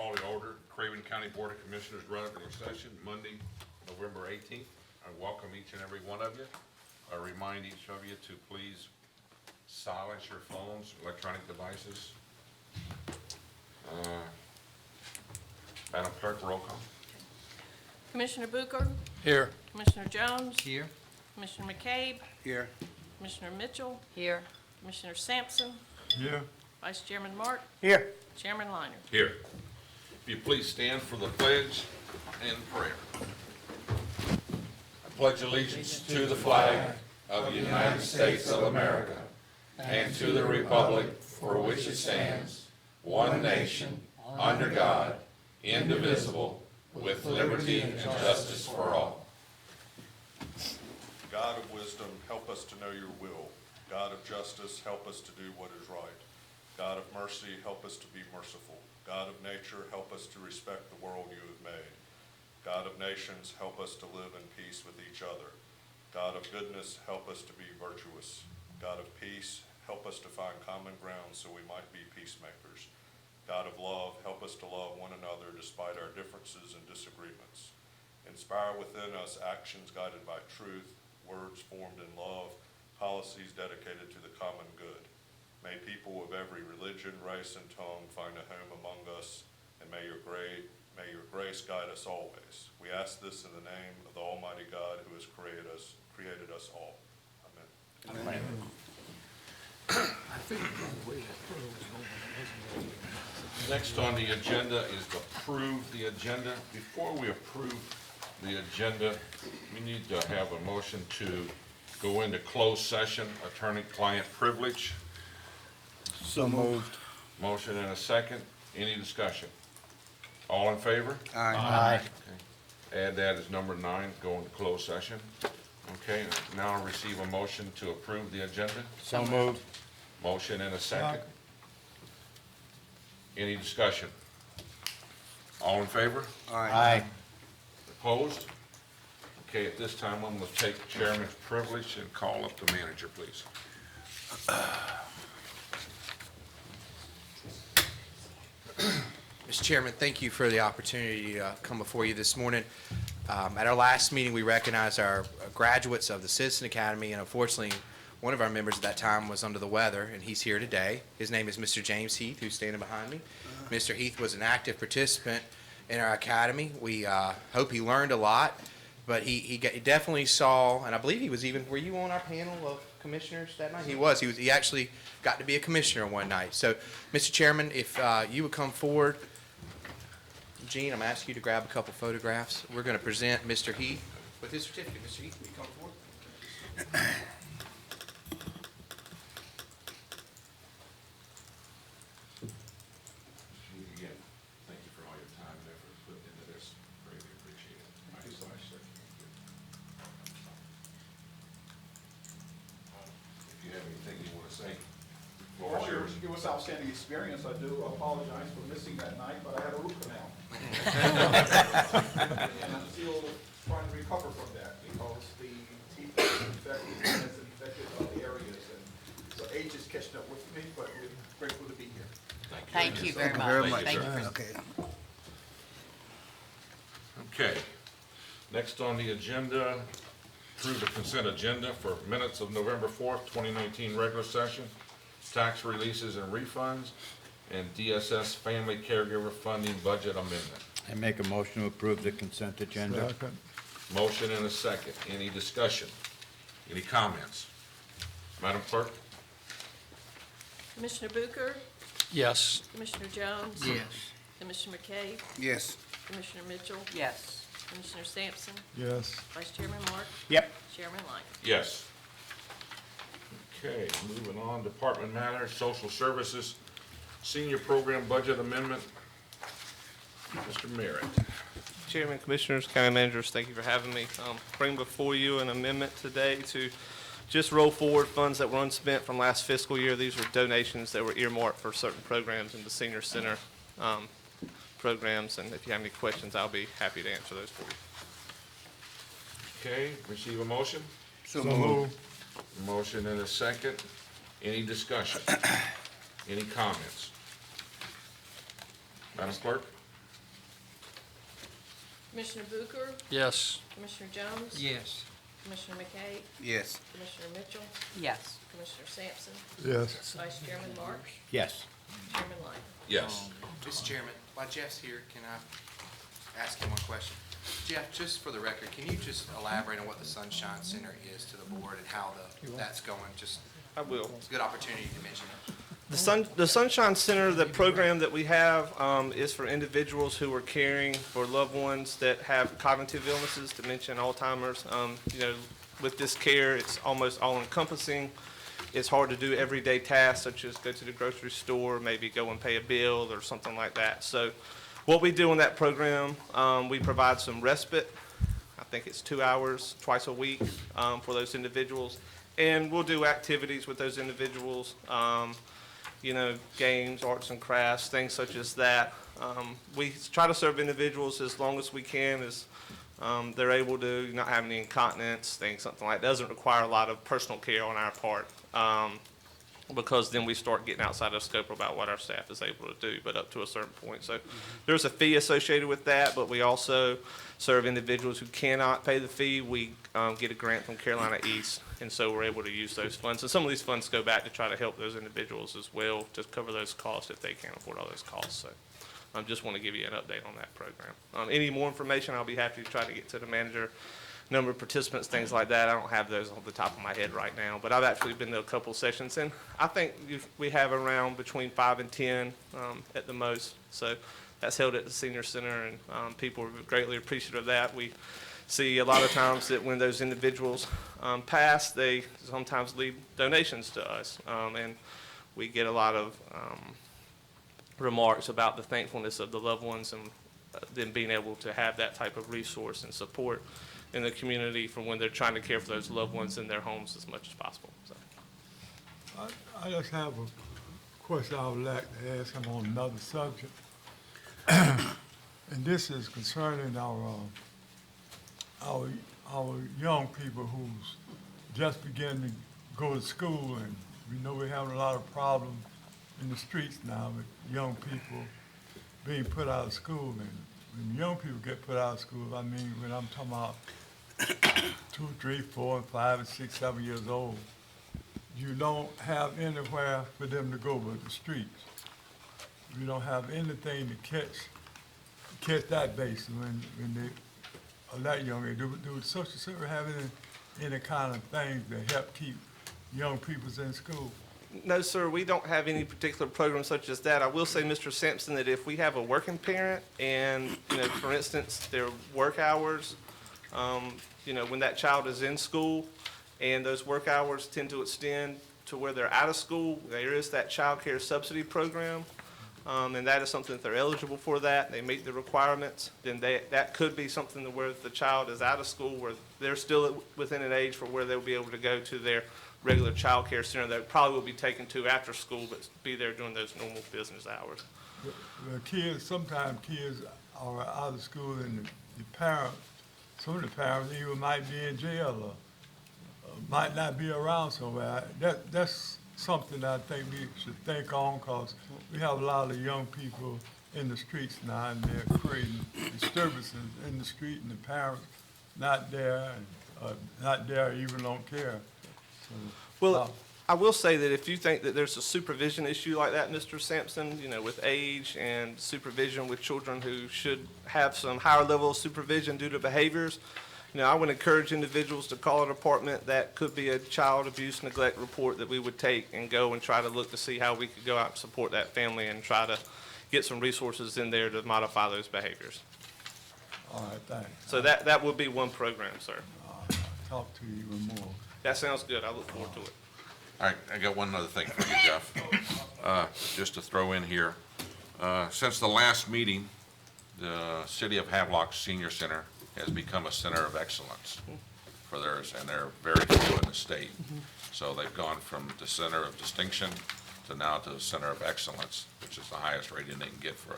call to order Craven County Board of Commissioners regular session, Monday, November 18th. I welcome each and every one of you. I remind each of you to please silence your phones, electronic devices. Madam Clerk, roll call. Commissioner Booker, Here. Commissioner Jones, Here. Commissioner McCabe, Here. Commissioner Mitchell, Here. Commissioner Sampson, Here. Vice Chairman Mark, Here. Chairman Liner. Here. If you please stand for the pledge and prayer. I pledge allegiance to the flag of the United States of America and to the republic for which it stands, one nation, under God, indivisible, with liberty and justice for all. God of wisdom, help us to know your will. God of justice, help us to do what is right. God of mercy, help us to be merciful. God of nature, help us to respect the world you have made. God of nations, help us to live in peace with each other. God of goodness, help us to be virtuous. God of peace, help us to find common ground so we might be peacemakers. God of love, help us to love one another despite our differences and disagreements. Inspire within us actions guided by truth, words formed in love, policies dedicated to the common good. May people of every religion, race, and tongue find a home among us, and may your grace guide us always. We ask this in the name of the Almighty God who has created us all. Amen. Amen. Next on the agenda is to approve the agenda. Before we approve the agenda, we need to have a motion to go into closed session, attorney-client privilege. So moved. Motion and a second. Any discussion? All in favor? Aye. Okay. Add that as number 9, go into closed session. Okay, now I'll receive a motion to approve the agenda. So moved. Motion and a second. Any discussion? All in favor? Aye. Opposed? Okay, at this time, I'm going to take chairman's privilege and call up the manager, please. Mr. Chairman, thank you for the opportunity to come before you this morning. At our last meeting, we recognized our graduates of the Citizen Academy, and unfortunately, one of our members at that time was under the weather, and he's here today. His name is Mr. James Heath, who's standing behind me. Mr. Heath was an active participant in our academy. We hope he learned a lot, but he definitely saw, and I believe he was even, were you on our panel of commissioners that night? He was. He actually got to be a commissioner one night. So, Mr. Chairman, if you would come forward. Gene, I'm asking you to grab a couple photographs. We're going to present Mr. Heath with his certificate. Mr. Heath, will you come forward? Again, thank you for all your time and effort put into this. Greatly appreciate it. Thank you so much, sir. If you have anything you want to say, floor is yours. It was outstanding experience. I do apologize for missing that night, but I had a root canal. And I'm still trying to recover from that because the teeth is infected and it's infected other areas. And so age is catching up with me, but we're grateful to be here. Thank you very much. Thank you, Thank you. Okay. Okay. Next on the agenda, through the consent agenda for minutes of November 4th, 2019 regular session, tax releases and refunds, and DSS family caregiver funding budget amendment. I make a motion to approve the consent agenda. Motion and a second. Any discussion? Any comments? Madam Clerk? Commissioner Booker, Yes. Commissioner Jones. Yes. Commissioner McCabe, Yes. Commissioner Mitchell, Yes. Commissioner Sampson, Yes. Vice Chairman Mark, Yep. Chairman Liner. Yes. Okay, moving on, department matters, social services, senior program budget amendment. Mr. Merritt. Chairman, Commissioners, County Managers, thank you for having me. Bring before you an amendment today to just roll forward funds that were unspent from last fiscal year. These are donations that were earmarked for certain programs in the senior center programs, and if you have any questions, I'll be happy to answer those for you. Okay, receive a motion? So moved. Motion and a second. Any discussion? Any comments? Madam Clerk? Commissioner Booker, Yes. Commissioner Jones. Yes. Commissioner McKay, Yes. Commissioner Mitchell, Yes. Commissioner Sampson, Yes. Vice Chairman Marks, Yes. Chairman Light. Yes. Mr. Chairman, while Jeff's here, can I ask him one question? Jeff, just for the record, can you just elaborate on what the Sunshine Center is to the board and how that's going? Just, I will. it's a good opportunity to mention it. The Sunshine Center, the program that we have, is for individuals who are caring for loved ones that have cognitive illnesses, dementia, and Alzheimer's. With this care, it's almost all-encompassing. It's hard to do everyday tasks such as go to the grocery store, maybe go and pay a bill or something like that. So what we do in that program, we provide some respite. I think it's 2 hours twice a week for those individuals. And we'll do activities with those individuals, games, arts and crafts, things such as that. We try to serve individuals as long as we can, as they're able to not have any incontinence, something like that. Doesn't require a lot of personal care on our part, because then we start getting outside of scope about what our staff is able to do, but up to a certain point. So there's a fee associated with that, but we also serve individuals who cannot pay the fee. We get a grant from Carolina East, and so we're able to use those funds. And some of these funds go back to try to help those individuals as well, to cover those costs if they can't afford all those costs. So I just want to give you an update on that program. Any more information, I'll be happy to try to get to the manager. Number of participants, things like that, I don't have those off the top of my head right now, but I've actually been to a couple sessions, and I think we have around between 5 and 10 at the most. So that's held at the senior center, and people are greatly appreciative of that. We see a lot of times that when those individuals pass, they sometimes leave donations to us, and we get a lot of remarks about the thankfulness of the loved ones and them being able to have that type of resource and support in the community for when they're trying to care for those loved ones in their homes as much as possible. So. I just have a question I would like to ask him on another subject. And this is concerning our young people who's just beginning to go to school, and we know we're having a lot of problems in the streets now with young people being put out of school. And when young people get put out of school, I mean, when I'm talking about 2, 3, 4, 5, and 6, 7 years old, you don't have anywhere for them to go but the streets. You don't have anything to catch that base when they are that young. Do the social service have any kind of things that help keep young people in school? No, sir, we don't have any particular program such as that. I will say, Mr. Sampson, that if we have a working parent and, for instance, their work hours, when that child is in school and those work hours tend to extend to where they're out of school, there is that child care subsidy program, and that is something that they're eligible for that. They meet the requirements. Then that could be something where the child is out of school, where they're still within an age for where they'll be able to go to their regular child care center that probably will be taken to after school, but be there during those normal business hours. Sometimes kids are out of school, and the parents, some of the parents even might be in jail or might not be around somewhere. That's something I think we should think on, because we have a lot of young people in the streets now, and they're creating disturbances in the street, and the parents not there, and not there, even don't care. So, Well, I will say that if you think that there's a supervision issue like that, Mr. Sampson, with age and supervision with children who should have some higher level of supervision due to behaviors, I would encourage individuals to call a department. That could be a child abuse neglect report that we would take and go and try to look to see how we could go out and support that family and try to get some resources in there to modify those behaviors. all right, thanks. So that would be one program, sir. I'll talk to you even more. That sounds good. I look forward to it. All right, I got one other thing for you, Jeff. Just to throw in here. Since the last meeting, the City of Havelock Senior Center has become a center of excellence for theirs, and they're very few in the state. So they've gone from the center of distinction to now to the center of excellence, which is the highest rating they can get for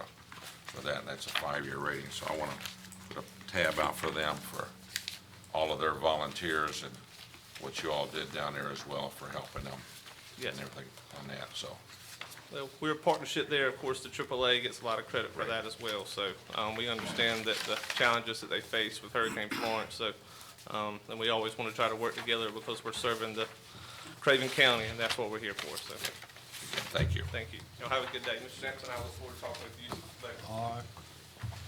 that, and that's a 5-year rating. So I want to put a tab out for them for all of their volunteers and what you all did down there as well for helping them Yes. and everything on that. So Well, we're a partnership there. Of course, the AAA gets a lot of credit for that as well. So we understand that the challenges that they face with Hurricane Florence. So, and we always want to try to work together because we're serving the Craven County, and that's what we're here for. So, Thank you. thank you. Y'all have a good day. Mr. Sampson, I look forward to talking with you later. All right.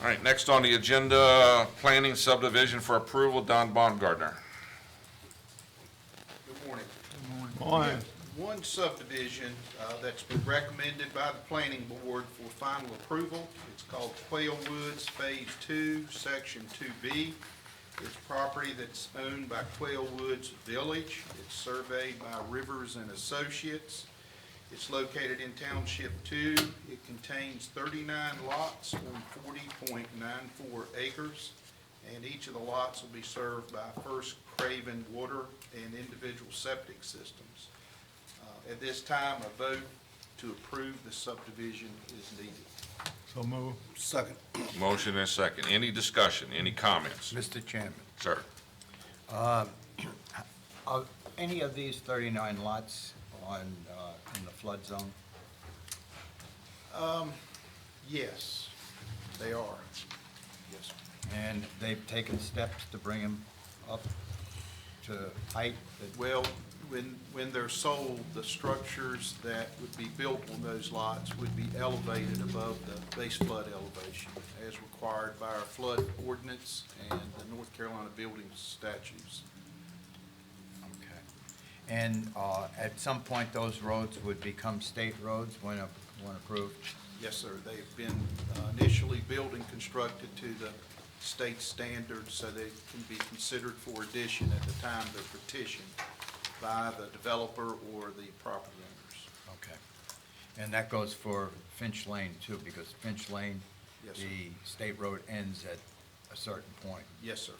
All right, next on the agenda, planning subdivision for approval, Don Baumgartner. Good morning. Morning. One subdivision that's been recommended by the planning board for final approval. It's called Quail Woods Phase 2, Section 2B. It's property that's owned by Quail Woods Village. It's surveyed by Rivers and Associates. It's located in Township 2. It contains 39 lots on 40.94 acres, and each of the lots will be served by First Craven water and individual septic systems. At this time, a vote to approve the subdivision is needed. So move. Second. Motion and second. Any discussion, any comments? Mr. Chairman, Sir? are any of these 39 lots in the flood zone? Yes, they are. Yes. And they've taken steps to bring them up to height that Well, when they're sold, the structures that would be built on those lots would be elevated above the base flood elevation as required by our flood ordinance and the North Carolina building statutes. Okay. And at some point, those roads would become state roads when approved? Yes, sir. They've been initially built and constructed to the state standards, so they can be considered for addition at the time they're petitioned by the developer or the property owners. Okay. And that goes for Finch Lane too, because Finch Lane, Yes, sir. the state road ends at a certain point. Yes, sir.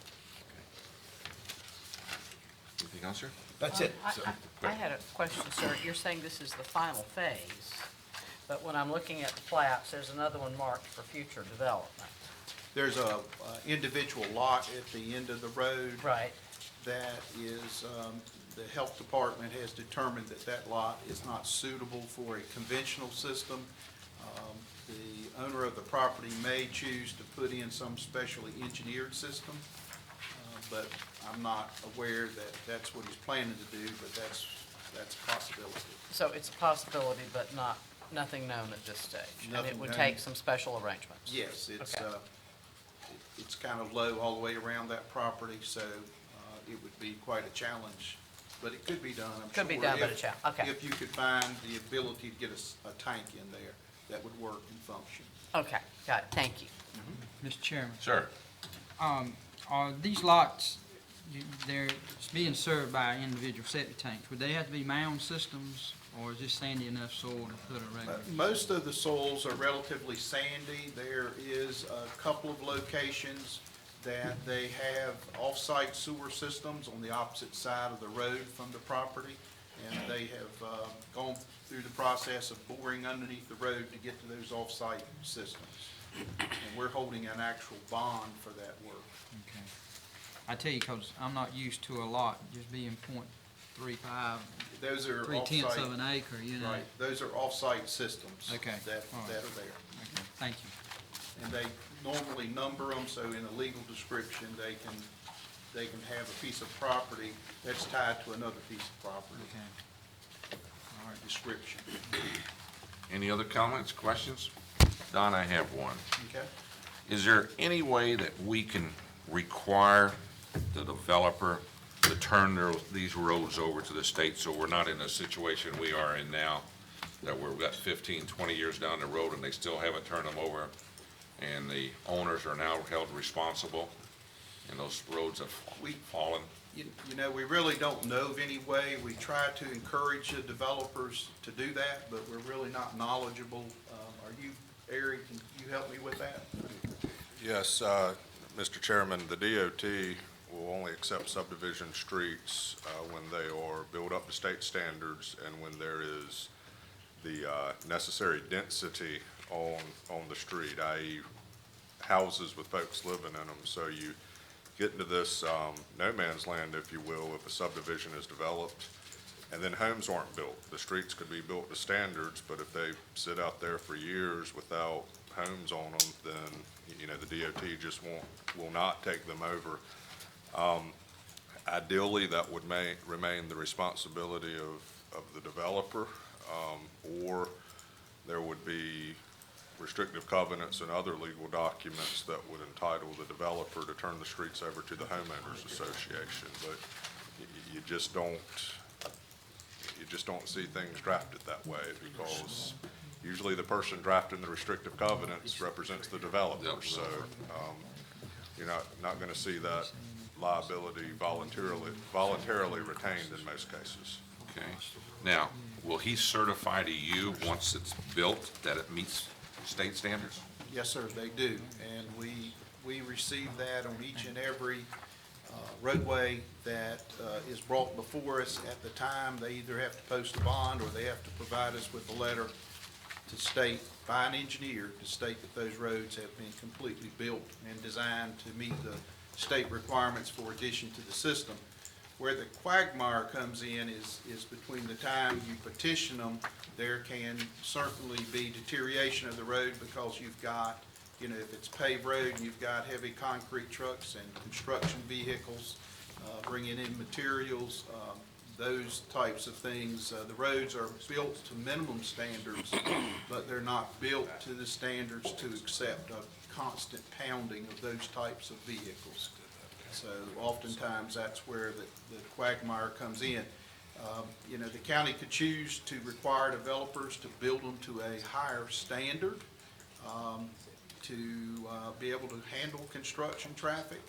Anything else, sir? That's it. So- I had a question, sir. You're saying this is the final phase, but when I'm looking at the plats, there's another one marked for future development. There's a individual lot at the end of the road. Right. That is, the health department has determined that that lot is not suitable for a conventional system. The owner of the property may choose to put in some specially engineered system, but I'm not aware that that's what he's planning to do, but that's a possibility. So it's a possibility, but nothing known at this stage? And it Nothing would known. take some special arrangements? Yes, it's, Okay. it's kind of low all the way around that property, so it would be quite a challenge, but it could be done, I'm sure. Could be done, but a if- challenge. Okay. If you could find the ability to get a tank in there, that would work and function. Okay, got it. Thank you. Mr. Chairman, Sir? are these lots, they're being served by individual septic tanks? Would they have to be mound systems, or is this sandy enough soil to put a regular? Most of the soils are relatively sandy. There is a couple of locations that they have off-site sewer systems on the opposite side of the road from the property, and they have gone through the process of boring underneath the road to get to those off-site systems. And we're holding an actual bond for that work. Okay. I tell you, because I'm not used to a lot just being .35, Those are 3/10 off-site. of an acre, you know? Right, those are off-site systems Okay, that all right. that are there. Okay, thank you. And they normally number them, so in a legal description, they can have a piece of property that's tied to another piece of property. Okay. All right, description. Any other comments, questions? Don, I have one. Okay? Is there any way that we can require the developer to turn these roads over to the state so we're not in a situation we are in now, that we've got 15, 20 years down the road and they still haven't turned them over, and the owners are now held responsible, and those roads have fallen? You know, we really don't know of any way. We try to encourage the developers to do that, but we're really not knowledgeable. Are you, Eric, can you help me with that? Yes, Mr. Chairman, the DOT will only accept subdivision streets when they are built up to state standards and when there is the necessary density on the street, i.e. houses with folks living in them. So you get into this no man's land, if you will, if a subdivision is developed. And then homes aren't built. The streets could be built to standards, but if they sit out there for years without homes on them, then, the DOT just will not take them over. Ideally, that would remain the responsibility of the developer, or there would be restrictive covenants and other legal documents that would entitle the developer to turn the streets over to the homeowners association. But you just don't see things drafted that way, because usually the person drafting the restrictive covenants represents the developer. So you're not going to see that liability voluntarily retained in most cases. Okay. Now, will he certify to you, once it's built, that it meets state standards? Yes, sir, they do. And we receive that on each and every roadway that is brought before us. At the time, they either have to post a bond or they have to provide us with a letter to state, by an engineer, to state that those roads have been completely built and designed to meet the state requirements for addition to the system. Where the quagmire comes in is between the time you petition them, there can certainly be deterioration of the road, because you've got, if it's paved road and you've got heavy concrete trucks and construction vehicles bringing in materials, those types of things. The roads are built to minimum standards, but they're not built to the standards to accept a constant pounding of those types of vehicles. So oftentimes, that's where the quagmire comes in. The county could choose to require developers to build them to a higher standard to be able to handle construction traffic.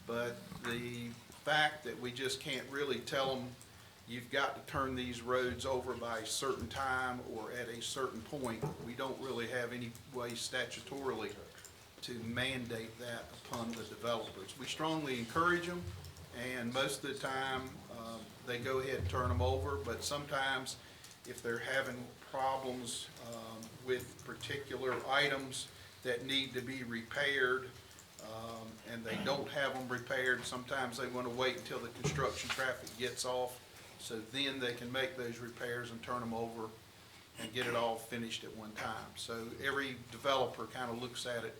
But the fact that we just can't really tell them, you've got to turn these roads over by a certain time or at a certain point, we don't really have any way statutorily to mandate that upon the developers. We strongly encourage them, and most of the time, they go ahead and turn them over, but sometimes if they're having problems with particular items that need to be repaired, and they don't have them repaired, sometimes they want to wait until the construction traffic gets off, so then they can make those repairs and turn them over and get it all finished at one time. So every developer kind of looks at it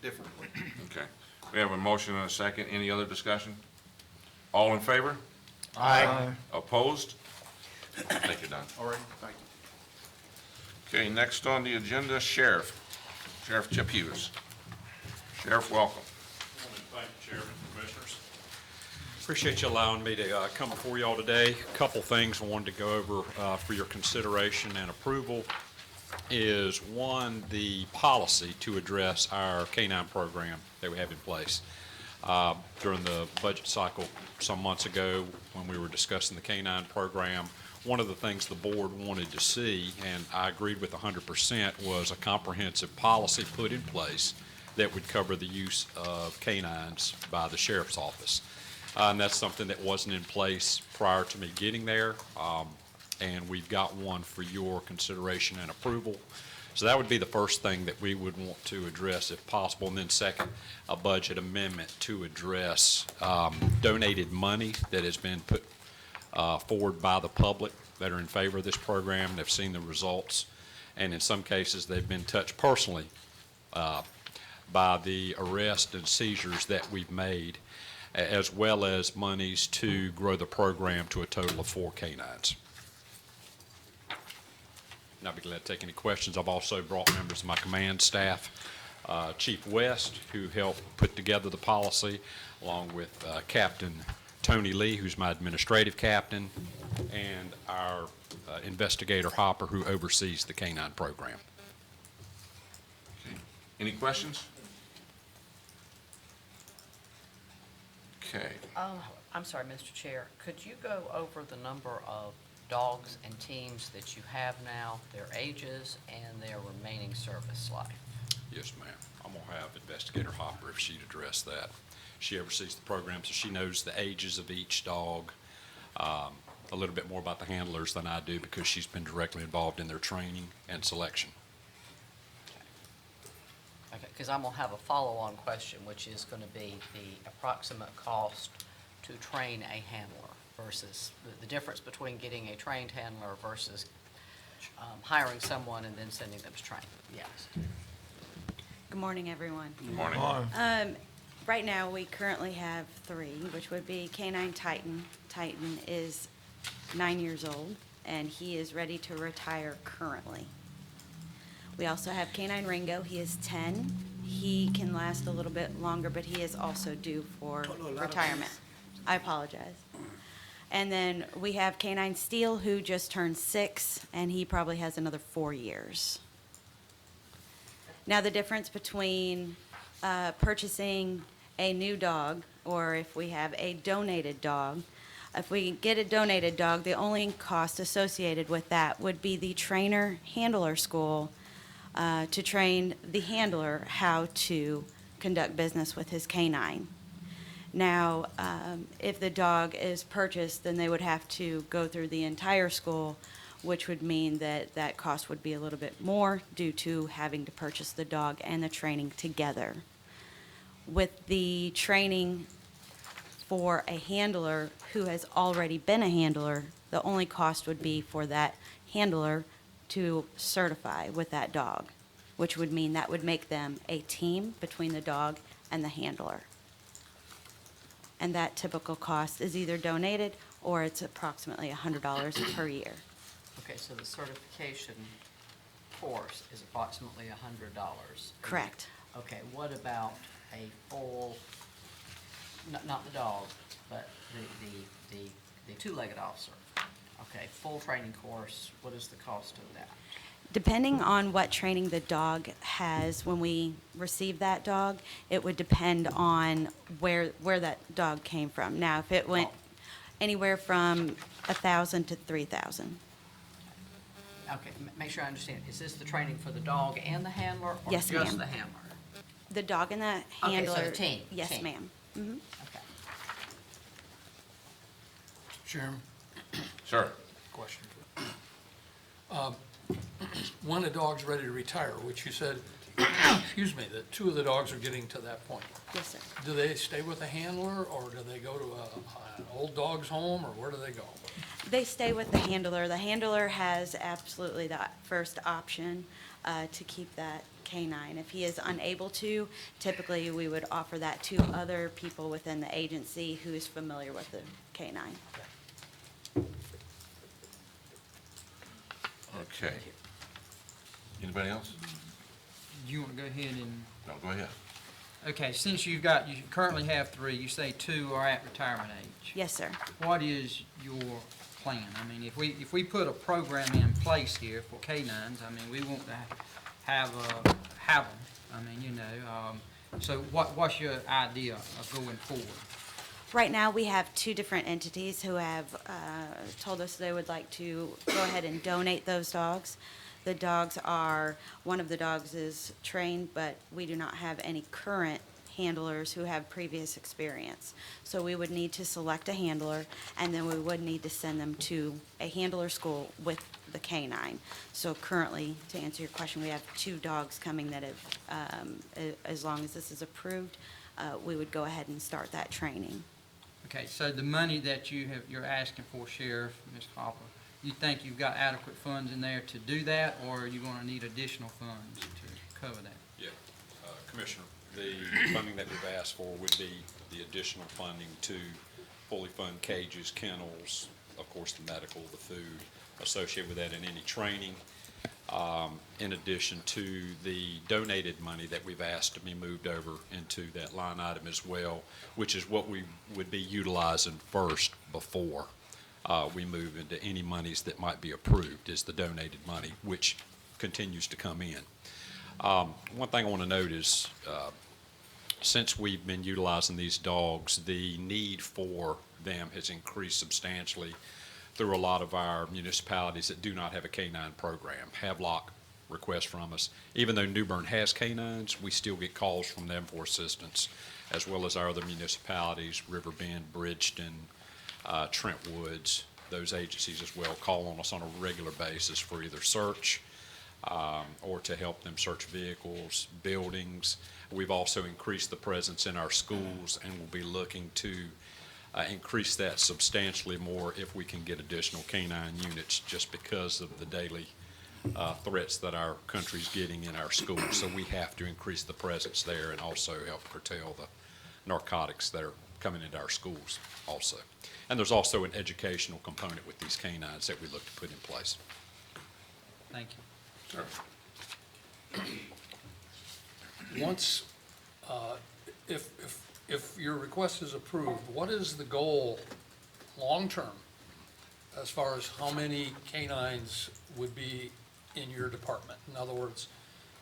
differently. Okay. We have a motion and a second. Any other discussion? All in favor? Aye. Opposed? Thank you, Don. All right, thank you. Okay, next on the agenda, Sheriff Chip Hughes. Sheriff, welcome. Thank you, Chairman, Commissioners. Appreciate you allowing me to come before you all today. A couple things I wanted to go over for your consideration and approval is, one, the policy to address our K-9 program that we have in place. During the budget cycle some months ago, when we were discussing the K-9 program, one of the things the board wanted to see, and I agreed with 100%, was a comprehensive policy put in place that would cover the use of K-9s by the sheriff's office. And that's something that wasn't in place prior to me getting there, and we've got one for your consideration and approval. So that would be the first thing that we would want to address if possible. And then second, a budget amendment to address donated money that has been put forward by the public that are in favor of this program and have seen the results. And in some cases, they've been touched personally by the arrests and seizures that we've made, as well as monies to grow the program to a total of 4 K-9s. And I'll be glad to take any questions. I've also brought members of my command staff, Chief West, who helped put together the policy, along with Captain Tony Lee, who's my administrative captain, and our investigator Hopper, who oversees the K-9 program. Okay. Any questions? Okay. I'm sorry, Mr. Chair, could you go over the number of dogs and teams that you have now, their ages, and their remaining service life? Yes, ma'am. I'm going to have Investigator Hopper, if she'd address that. She oversees the program, so she knows the ages of each dog, a little bit more about the handlers than I do, because she's been directly involved in their training and selection. Okay, because I'm going to have a follow-on question, which is going to be the approximate cost to train a handler. versus the difference between getting a trained handler versus hiring someone and then sending them to train. Yes. Good morning, everyone. Good morning. Right now, we currently have 3, which would be Canine Titan. Titan is 9 years old, and he is ready to retire currently. We also have Canine Ringo. He is 10. He can last a little bit longer, but he is also due for retirement. I apologize. And then we have Canine Steel, who just turned 6, and he probably has another 4 years. Now, the difference between purchasing a new dog or if we have a donated dog, if we get a donated dog, the only cost associated with that would be the trainer handler school to train the handler how to conduct business with his canine. Now, if the dog is purchased, then they would have to go through the entire school, which would mean that that cost would be a little bit more due to having to purchase the dog and the training together. With the training for a handler who has already been a handler, the only cost would be for that handler to certify with that dog, which would mean that would make them a team between the dog and the handler. And that typical cost is either donated or it's approximately $100 per year. Okay, so the certification course is approximately $100. Correct. Okay, what about a full, not the dog, but the two-legged officer? Okay, full training course, what is the cost of that? Depending on what training the dog has when we receive that dog, it would depend on where that dog came from. Now, if it went anywhere from $1,000 to $3,000. Okay, make sure I understand. Is this the training for the dog and the handler, or Yes, just ma'am. the handler? The dog and the Okay, so handler. the team. Yes, Team. ma'am. Mhm. Okay. Chairman, Sure. question. When a dog's ready to retire, which you said, excuse me, that 2 of the dogs are getting to that point, Yes, sir. do they stay with a handler, or do they go to an old dog's home, or where do they go? They stay with the handler. The handler has absolutely the first option to keep that canine. If he is unable to, typically we would offer that to other people within the agency who is familiar with the canine. Okay. Anybody else? You want to go ahead and, No, go ahead. okay, since you currently have 3, you say 2 are at retirement age. Yes, sir. What is your plan? I mean, if we put a program in place here for canines, I mean, we want to have them. I mean, you know, so what's your idea of going forward? Right now, we have 2 different entities who have told us they would like to go ahead and donate those dogs. The dogs are, one of the dogs is trained, but we do not have any current handlers who have previous experience. So we would need to select a handler, and then we would need to send them to a handler school with the canine. So currently, to answer your question, we have 2 dogs coming that have, as long as this is approved, we would go ahead and start that training. Okay, so the money that you're asking for, Sheriff, Ms. Hopper, you think you've got adequate funds in there to do that, or are you going to need additional funds to cover that? Yeah, Commissioner, the funding that we've asked for would be the additional funding to fully fund cages, kennels, of course, the medical, the food associated with that, and any training, in addition to the donated money that we've asked to be moved over into that line item as well, which is what we would be utilizing first before we move into any monies that might be approved, is the donated money, which continues to come in. One thing I want to note is, since we've been utilizing these dogs, the need for them has increased substantially through a lot of our municipalities that do not have a canine program. Havelock requests from us. Even though New Bern has canines, we still get calls from them for assistance, as well as our other municipalities, Riverbend, Bridgeton, Trent Woods. Those agencies as well call on us on a regular basis for either search or to help them search vehicles, buildings. We've also increased the presence in our schools, and we'll be looking to increase that substantially more if we can get additional canine units just because of the daily threats that our country's getting in our schools. So we have to increase the presence there and also help curtail the narcotics that are coming into our schools also. And there's also an educational component with these canines that we look to put in place. Thank you. Once, if your request is approved, what is the goal long-term as far as how many canines would be in your department? In other words,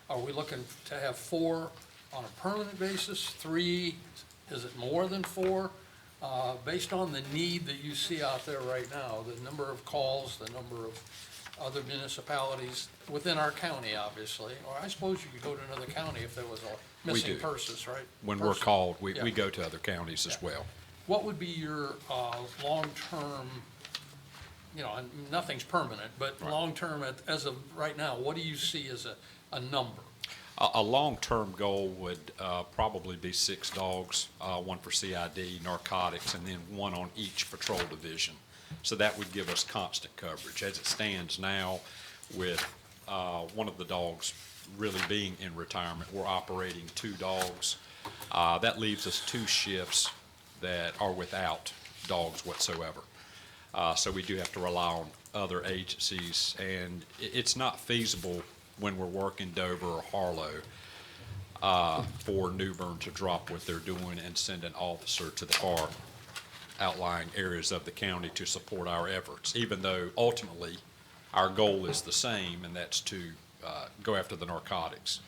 are we looking to have 4 on a permanent basis, 3? Is it more than 4? Based on the need that you see out there right now, the number of calls, the number of other municipalities within our county, obviously, or I suppose you could go to another county if there was a missing do. person, right? When we're called, we Yeah. go to other counties as Yeah. well. What would be your long-term, and nothing's permanent, but long-term as of right now, what do you see as a number? A long-term goal would probably be 6 dogs, 1 for CID, narcotics, and then 1 on each patrol division. So that would give us constant coverage. As it stands now, with one of the dogs really being in retirement, we're operating 2 dogs. That leaves us 2 shifts that are without dogs whatsoever. So we do have to rely on other agencies, and it's not feasible when we're working Dover or Harlow for New Bern to drop what they're doing and send an officer to the far outlying areas of the county to support our efforts, even though ultimately our goal is the same, and that's to go after the narcotics.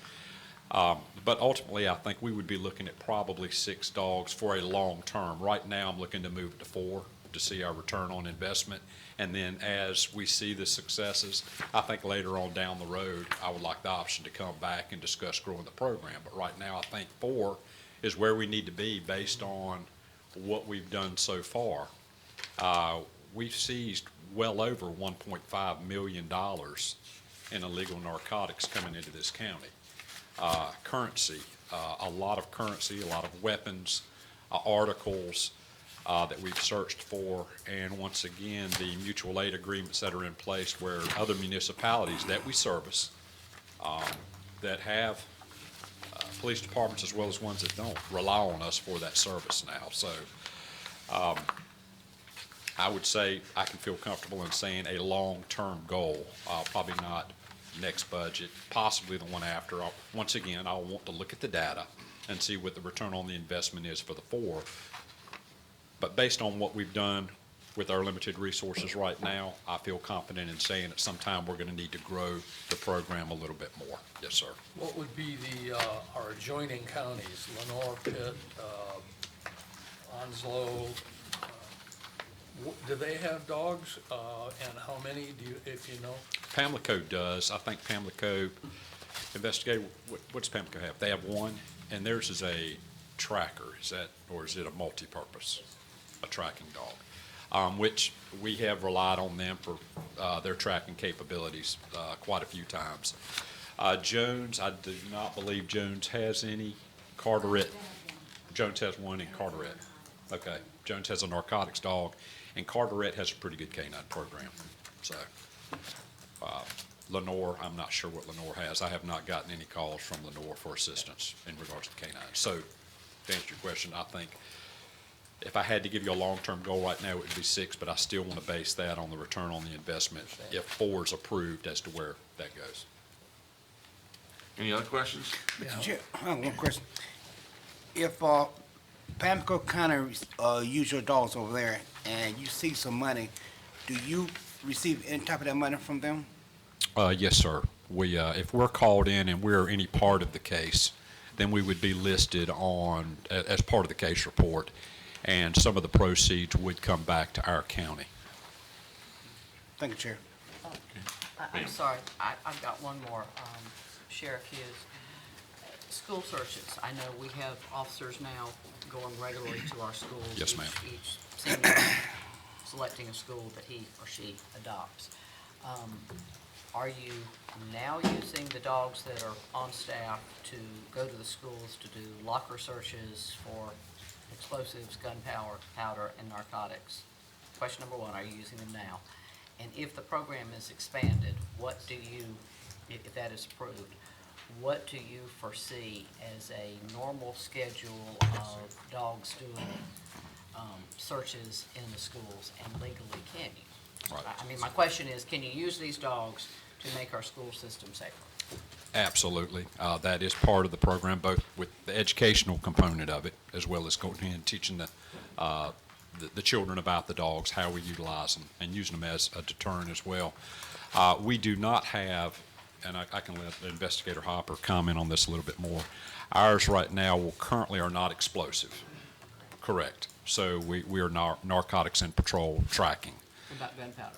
But ultimately, I think we would be looking at probably 6 dogs for a long term. Right now, I'm looking to move it to 4 to see our return on investment. And then as we see the successes, I think later on down the road, I would like the option to come back and discuss growing the program. But right now, I think 4 is where we need to be based on what we've done so far. We've seized well over $1.5 million in illegal narcotics coming into this county. Currency, a lot of currency, a lot of weapons, articles that we've searched for, and once again, the mutual aid agreements that are in place where other municipalities that we service that have police departments as well as ones that don't rely on us for that service now. So I would say I can feel comfortable in saying a long-term goal, probably not next budget, possibly the one after. Once again, I'll want to look at the data and see what the return on the investment is for the 4. But based on what we've done with our limited resources right now, I feel confident in saying at some time we're going to need to grow the program a little bit more. Yes, sir. What would be our adjoining counties, Lenore, Pitt, Onslow? Do they have dogs, and how many do you, if you know? Pamlico does. I think Pamlico, investigator, what does Pamlico have? They have 1, and theirs is a tracker. Is that, or is it a multi-purpose, a tracking dog? Which we have relied on them for their tracking capabilities quite a few times. Jones, I do not believe Jones has any. Carteret, Jones has 1 in Carteret. Okay, Jones has a narcotics dog, and Carteret has a pretty good canine program. So, Lenore, I'm not sure what Lenore has. I have not gotten any calls from Lenore for assistance in regards to canines. So, to answer your question, I think if I had to give you a long-term goal right now, it would be 6, but I still want to base that on the return on the investment if 4 is approved as to where that goes. Any other questions? Mr. Chair, I have one question. If Pamco County use your dogs over there and you see some money, do you receive any type of that money from them? Yes, sir. We, if we're called in and we're any part of the case, then we would be listed on, as part of the case report, and some of the proceeds would come back to our county. Thank you, Chair. I'm sorry, I've got one more. Sheriff Hughes, school searches. I know we have officers now going regularly to our schools. Yes, ma'am. Each senior selecting a school that he or she adopts. Are you now using the dogs that are on staff to go to the schools to do locker searches for explosives, gunpowder, powder, and narcotics. Question number one, are you using them now? And if the program is expanded, what do you, if that is approved, what do you foresee as a normal schedule of dogs doing searches in the schools, and legally can you? Right. I mean, my question is, can you use these dogs to make our school system safer? Absolutely. That is part of the program, both with the educational component of it, as well as going in and teaching the children about the dogs, how we utilize them, and using them as a deterrent as well. We do not have, and I can let Investigator Hopper comment on this a little bit more. Ours right now currently are not explosive. Correct. So we are narcotics and patrol tracking. What about gunpowder?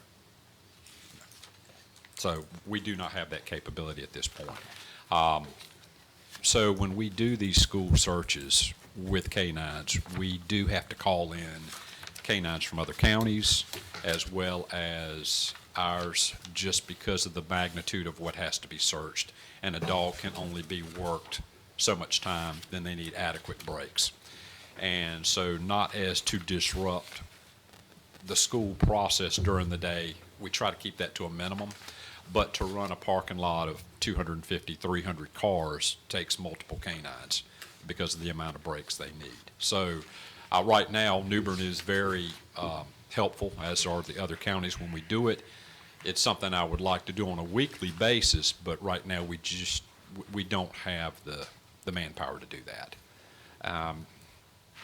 So we do not have that capability at this point. So when we do these school searches with canines, we do have to call in canines from other counties as well as ours, just because of the magnitude of what has to be searched. And a dog can only be worked so much time, then they need adequate breaks. And so not as to disrupt the school process during the day, we try to keep that to a minimum. But to run a parking lot of 250, 300 cars takes multiple canines because of the amount of breaks they need. So right now, New Bern is very helpful, as are the other counties when we do it. It's something I would like to do on a weekly basis, but right now we don't have the manpower to do that.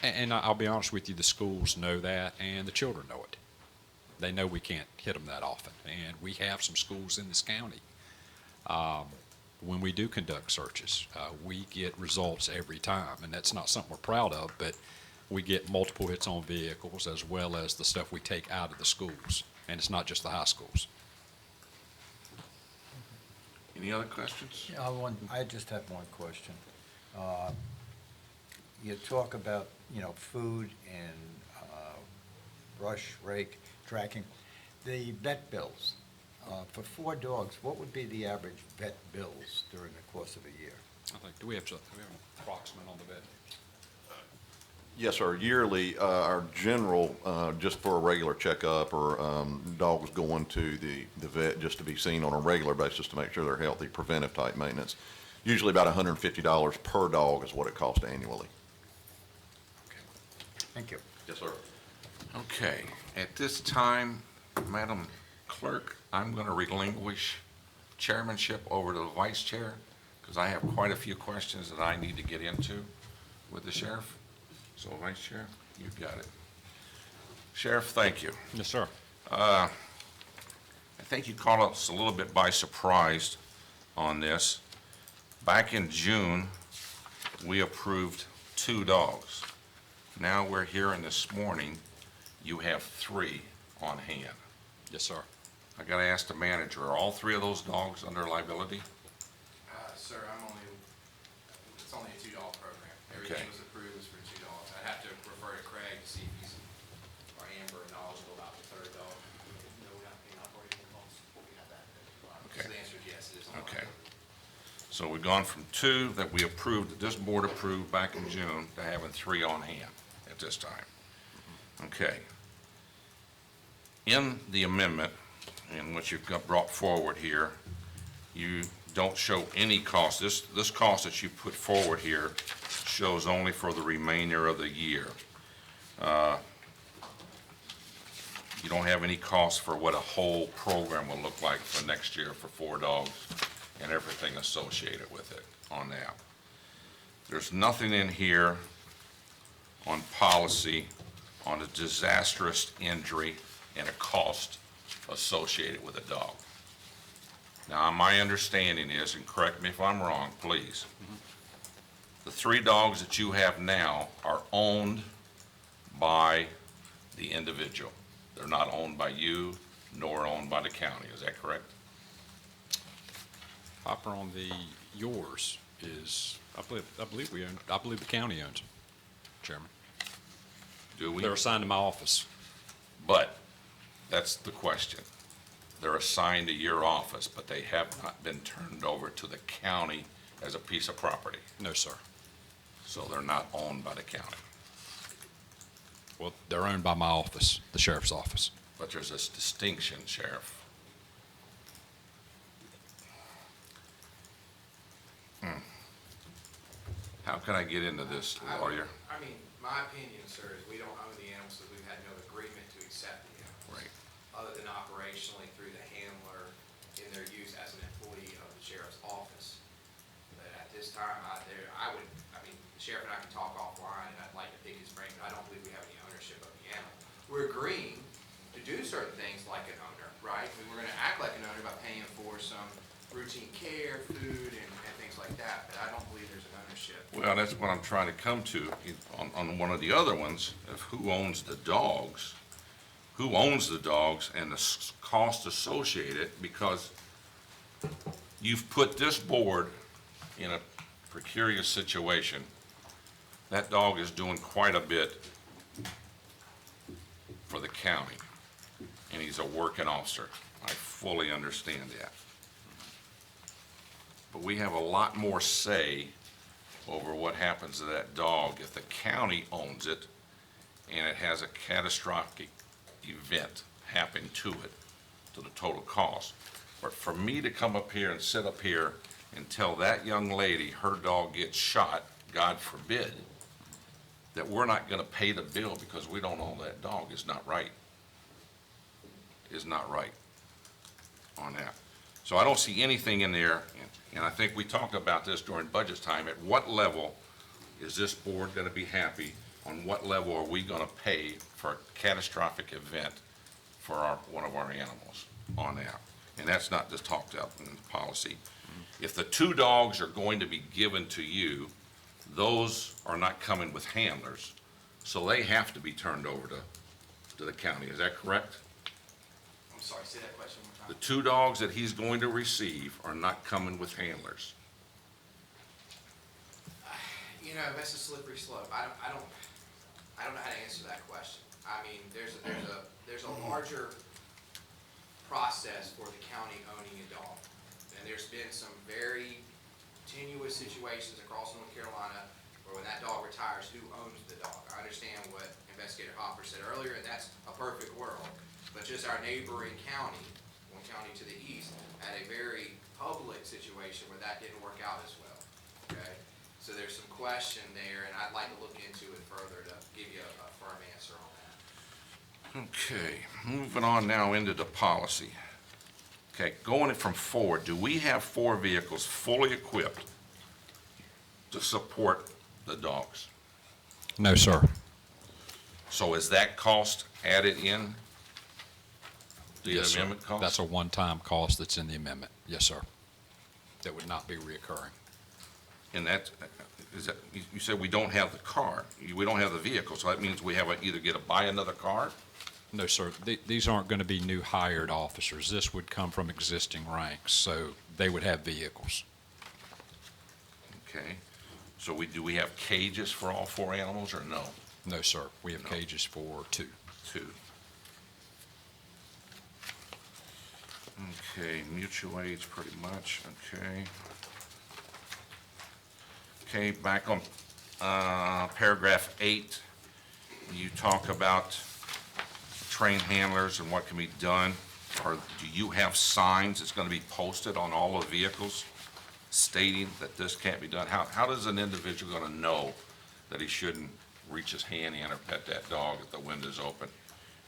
And I'll be honest with you, the schools know that, and the children know it. They know we can't hit them that often, and we have some schools in this county. When we do conduct searches, we get results every time, and that's not something we're proud of, but we get multiple hits on vehicles as well as the stuff we take out of the schools, and it's not just the high schools. Any other questions? I just have one question. You talk about, food and brush, rake, tracking. The vet bills, for 4 dogs, what would be the average vet bills during the course of a year? I think, do we have an approximate on the vet? Yes, sir. Yearly, our general, just for a regular checkup or dogs going to the vet just to be seen on a regular basis to make sure they're healthy, preventive type maintenance, usually about $150 per dog is what it costs annually. Thank you. Yes, sir. Okay, at this time, Madam Clerk, I'm going to relinquish chairmanship over to the vice chair because I have quite a few questions that I need to get into with the sheriff. So, Vice Chair, you've got it. Sheriff, thank you. Yes, sir. I think you caught us a little bit by surprise on this. Back in June, we approved 2 dogs. Now we're hearing this morning, you have 3 on hand. Yes, sir. I gotta ask the manager, are all 3 of those dogs under liability? Sir, it's only a $2 program. Okay. Everything was approved was for $2. I'd have to refer to Craig to see if he's, or Amber, knowledgeable about the 3rd dog. No, we're not paying operating costs. We have that. Okay. So the answer is yes, it is on Okay. liability. So we've gone from 2 that we approved, that this board approved back in June, to having 3 on hand at this time. Okay. In the amendment, in what you've got brought forward here, you don't show any cost. This cost that you put forward here shows only for the remainder of the year. You don't have any cost for what a whole program will look like for next year for 4 dogs and everything associated with it on that. There's nothing in here on policy on a disastrous injury and a cost associated with a dog. Now, my understanding is, and correct me if I'm wrong, please, the 3 dogs that you have now are owned by the individual. They're not owned by you, nor owned by the county. Is that correct? Hopper, on yours is, I believe the county owns them, Chairman. Do we? They're assigned to my office. But that's the question. They're assigned to your office, but they have not been turned over to the county as a piece of property. No, sir. So they're not owned by the county. Well, they're owned by my office, the sheriff's office. But there's this distinction, Sheriff. How can I get into this, lawyer? I mean, my opinion, sir, is we don't own the animals, so we've had no agreement to accept the animals. Right. Other than operationally through the handler in their use as an employee of the sheriff's office. But at this time, the sheriff and I can talk offline, and I'd like to pick his brain, but I don't believe we have any ownership of the animal. We're agreeing to do certain things like an owner, right? We're gonna act like an owner by paying for some routine care, food, and things like that, but I don't believe there's an ownership. Well, that's what I'm trying to come to on one of the other ones, of who owns the dogs. Who owns the dogs and the cost associated, because you've put this board in a precarious situation. That dog is doing quite a bit for the county, and he's a working officer. I fully understand that. But we have a lot more say over what happens to that dog if the county owns it and it has a catastrophic event happen to it, to the total cost. But for me to come up here and sit up here and tell that young lady her dog gets shot, God forbid, that we're not gonna pay the bill because we don't own that dog is not right. Is not right on that. So I don't see anything in there, and I think we talked about this during budget time. At what level is this board gonna be happy? On what level are we gonna pay for a catastrophic event for one of our animals on that? And that's not just talked out in the policy. If the 2 dogs are going to be given to you, those are not coming with handlers, so they have to be turned over to the county. Is that correct? I'm sorry, say that question one more The time. 2 dogs that he's going to receive are not coming with handlers. You know, that's a slippery slope. I don't know how to answer that question. I mean, there's a larger process for the county owning a dog. And there's been some very tenuous situations across North Carolina where when that dog retires, who owns the dog? I understand what Investigator Hopper said earlier, and that's a perfect world. But just our neighboring county, one county to the east, had a very public situation where that didn't work out as well, okay? So there's some question there, and I'd like to look into it further to give you a firm answer on that. Okay, moving on now into the policy. Okay, going from 4, do we have 4 vehicles fully equipped to support the dogs? No, sir. So is that cost added in? The Yes, sir. amendment cost? That's a one-time cost that's in the amendment. Yes, sir. That would not be reoccurring. And that, you said we don't have the car, we don't have the vehicle, so that means we have to either buy another car? No, sir. These aren't going to be new hired officers. This would come from existing ranks, so they would have vehicles. Okay, so do we have cages for all 4 animals, or no? No, sir. We have No. cages for 2. 2. Okay, mutual aids pretty much, okay. Okay, back on paragraph 8, you talk about trained handlers and what can be done. Or do you have signs that's going to be posted on all the vehicles stating that this can't be done? How does an individual going to know that he shouldn't reach his hand in or pet that dog if the window's open?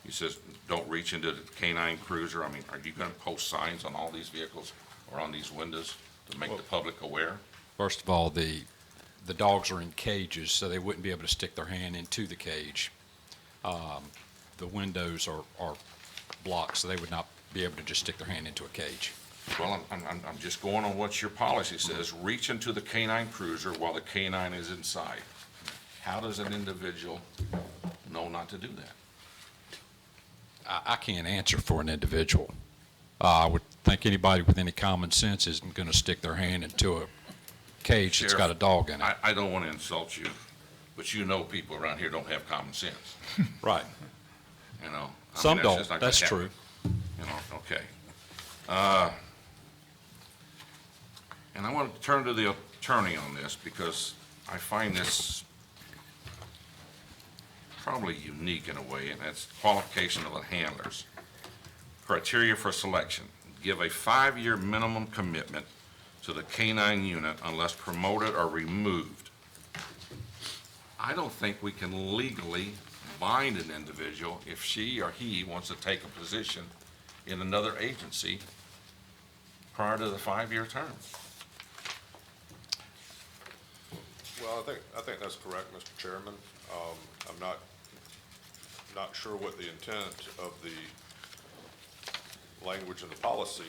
He says, don't reach into the canine cruiser. I mean, are you going to post signs on all these vehicles or on these windows to make the public aware? First of all, the dogs are in cages, so they wouldn't be able to stick their hand into the cage. The windows are blocked, so they would not be able to just stick their hand into a cage. Well, I'm just going on what your policy says. Reach into the canine cruiser while the canine is inside. How does an individual know not to do that? I can't answer for an individual. I would think anybody with any common sense isn't going to stick their hand into a cage that's got a dog in it. I don't want to insult you, but you know people around here don't have common sense, Right. you know? I Some mean, don't. just not That's gonna true. happen, You know, okay. And I want to turn to the attorney on this because I find this probably unique in a way, and that's qualification of the handlers. Criteria for selection: give a 5-year minimum commitment to the K-9 unit unless promoted or removed. I don't think we can legally bind an individual if she or he wants to take a position in another agency prior to the 5-year term. Well, I think that's correct, Mr. Chairman. I'm not sure what the intent of the language in the policy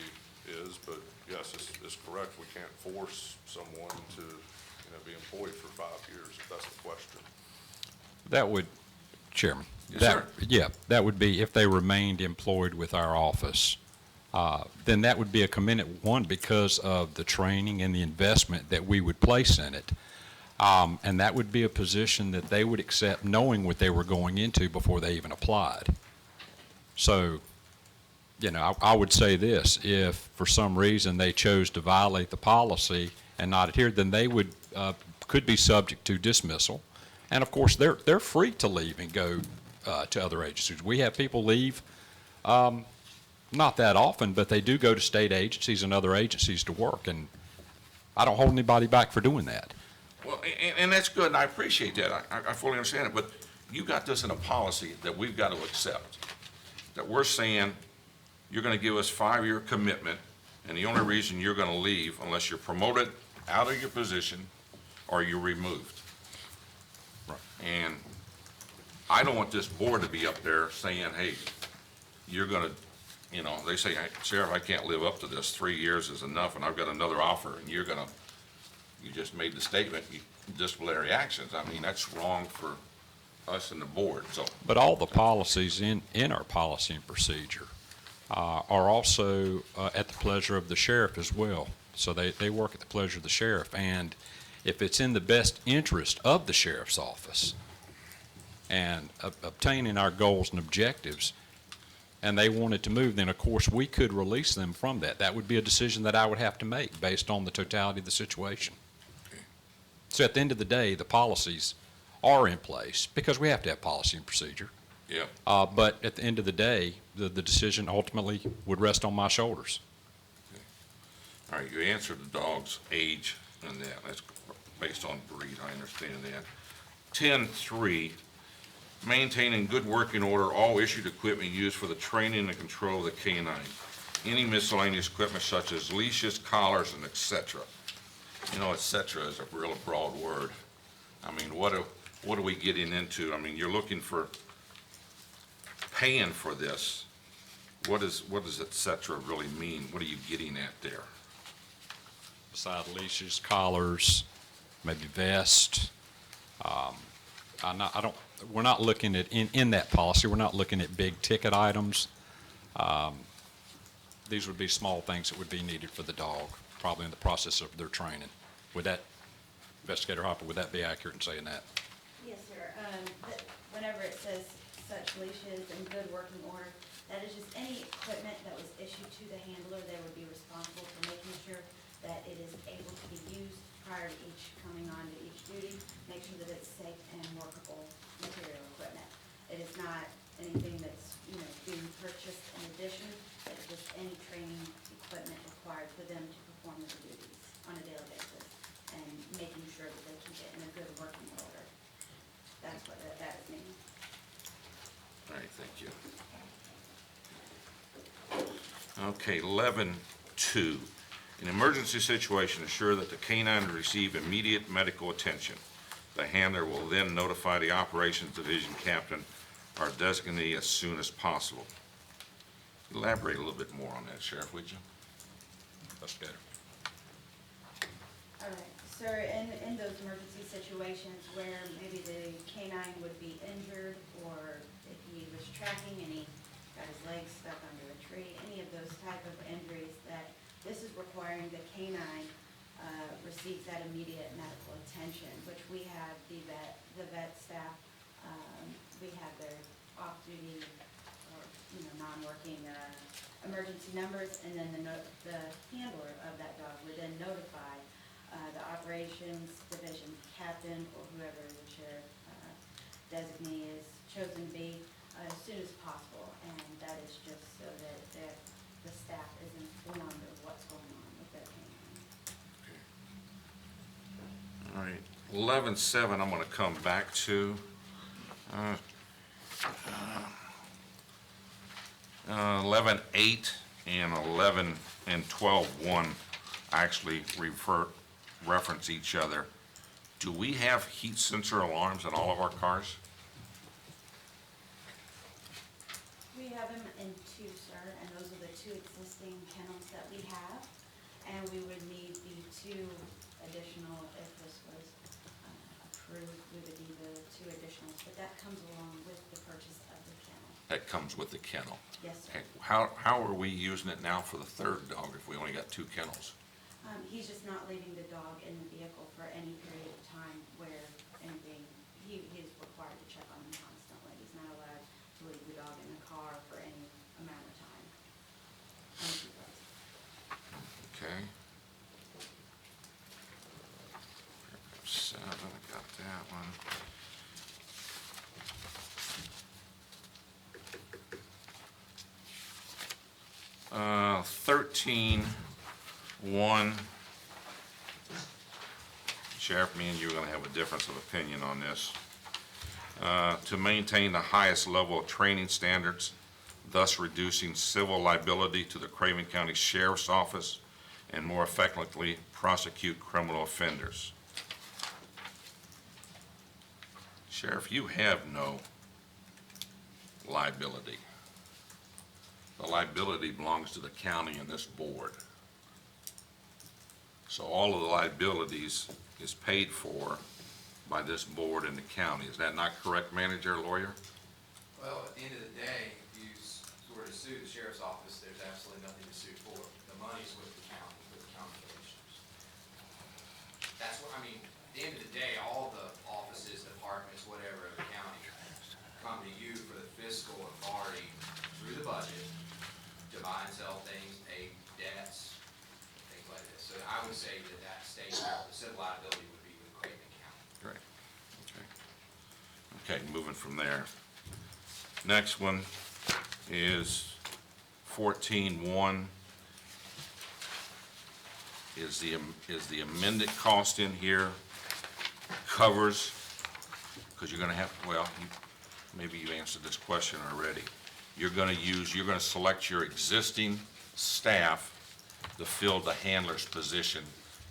is, but yes, it's correct. We can't force someone to, be employed for 5 years, if that's the question. That would, Chairman. Yes, sir. Yeah, that would be if they remained employed with our office. Then that would be a commended one because of the training and the investment that we would place in it. And that would be a position that they would accept knowing what they were going into before they even applied. So, I would say this: if for some reason they chose to violate the policy and not adhere, then they would, could be subject to dismissal. And of course, they're free to leave and go to other agencies. We have people leave, not that often, but they do go to state agencies and other agencies to work, and I don't hold anybody back for doing that. Well, and that's good, and I appreciate that. I fully understand it, but you got this in a policy that we've got to accept, that we're saying you're going to give us 5-year commitment, and the only reason you're going to leave unless you're promoted out of your position or you're removed. Right. And I don't want this board to be up there saying, hey, you're going to, they say, hey, Sheriff, I can't live up to this. 3 years is enough, and I've got another offer, and you just made the statement, disciplinary actions. I mean, that's wrong for us and the board, so. But all the policies in our policy and procedure are also at the pleasure of the sheriff as well. So they work at the pleasure of the sheriff. And if it's in the best interest of the sheriff's office and obtaining our goals and objectives, and they wanted to move, then of course we could release them from that. That would be a decision that I would have to make based on the totality of the situation. So at the end of the day, the policies are in place because we have to have policy and procedure. Yeah. But at the end of the day, the decision ultimately would rest on my shoulders. All right, you answered the dog's age and that. That's based on breed, I understand that. 10.3, maintaining good working order all issued equipment used for the training and control of the K-9. Any miscellaneous equipment such as leashes, collars, and et cetera. Et cetera is a real broad word. I mean, what are we getting into? I mean, you're looking for paying for this. What does et cetera really mean? What are you getting at there? Beside leashes, collars, maybe vest. We're not looking at, in that policy, we're not looking at big ticket items. These would be small things that would be needed for the dog, probably in the process of their training. Would that, Investigator Hopper, would that be accurate in saying that? Yes, sir. Whenever it says such leashes in good working order, that is just any equipment that was issued to the handler. They would be responsible for making sure that it is able to be used prior to each coming on to each duty, make sure that it's safe and workable material equipment. It is not anything that's, being purchased in addition. It's just any training equipment required for them to perform their duties on a daily basis and making sure that they keep it in a good working order. That's what that is meaning. All right, thank you. Okay, 11.2. In emergency situation, assure that the K-9 receive immediate medical attention. The handler will then notify the Operations Division Captain or designee as soon as possible. Elaborate a little bit more on that, Sheriff, would you? Investigator. All right, sir, in those emergency situations where maybe the K-9 would be injured, or if he was tracking and he got his legs stuck under a tree, any of those type of injuries, that this is requiring the K-9 receives that immediate medical attention, which we have the vet staff, we have their off-duty or, non-working emergency numbers, and then the handler of that dog would then notify the operations division captain or whoever the sheriff designee is chosen to be as soon as possible, and that is just so that the staff is informed of what's going on with their canine. All right, 11.7, I'm going to come back to. 11.8 and 11 and 12.1 actually reference each other. Do we have heat sensor alarms in all of our cars? We have them in two, sir, and those are the two existing kennels that we have. And we would need the two additional, if this was approved, we would need the two additionals. But that comes along with the purchase of the kennel. That comes with the kennel. Yes, sir. Okay, how are we using it now for the third dog if we only got two kennels? He's just not leaving the dog in the vehicle for any period of time where anything, he is required to check on him constantly. He's not allowed to leave the dog in the car for any amount of time. Okay. 7, I got that one. Uh, 13.1. Sheriff, me and you are going to have a difference of opinion on this. To maintain the highest level of training standards, thus reducing civil liability to the Craven County Sheriff's Office and more effectively prosecute criminal offenders. Sheriff, you have no liability. The liability belongs to the county and this board. So all of the liabilities is paid for by this board and the county. Is that not correct, manager, lawyer? Well, at the end of the day, if you were to sue the sheriff's office, there's absolutely nothing to sue for. The money's with the county commissioners. That's what, I mean, at the end of the day, all the offices, departments, whatever of the county come to you for the fiscal authority through the budget to buy and sell things, pay debts, things like this. So I would say that that stays, the civil liability would be with Craven County. Great. Okay, moving from there. Next one is 14.1. Is the amended cost in here covers, because you're going to have, well, maybe you answered this question already. You're going to select your existing staff to fill the handler's position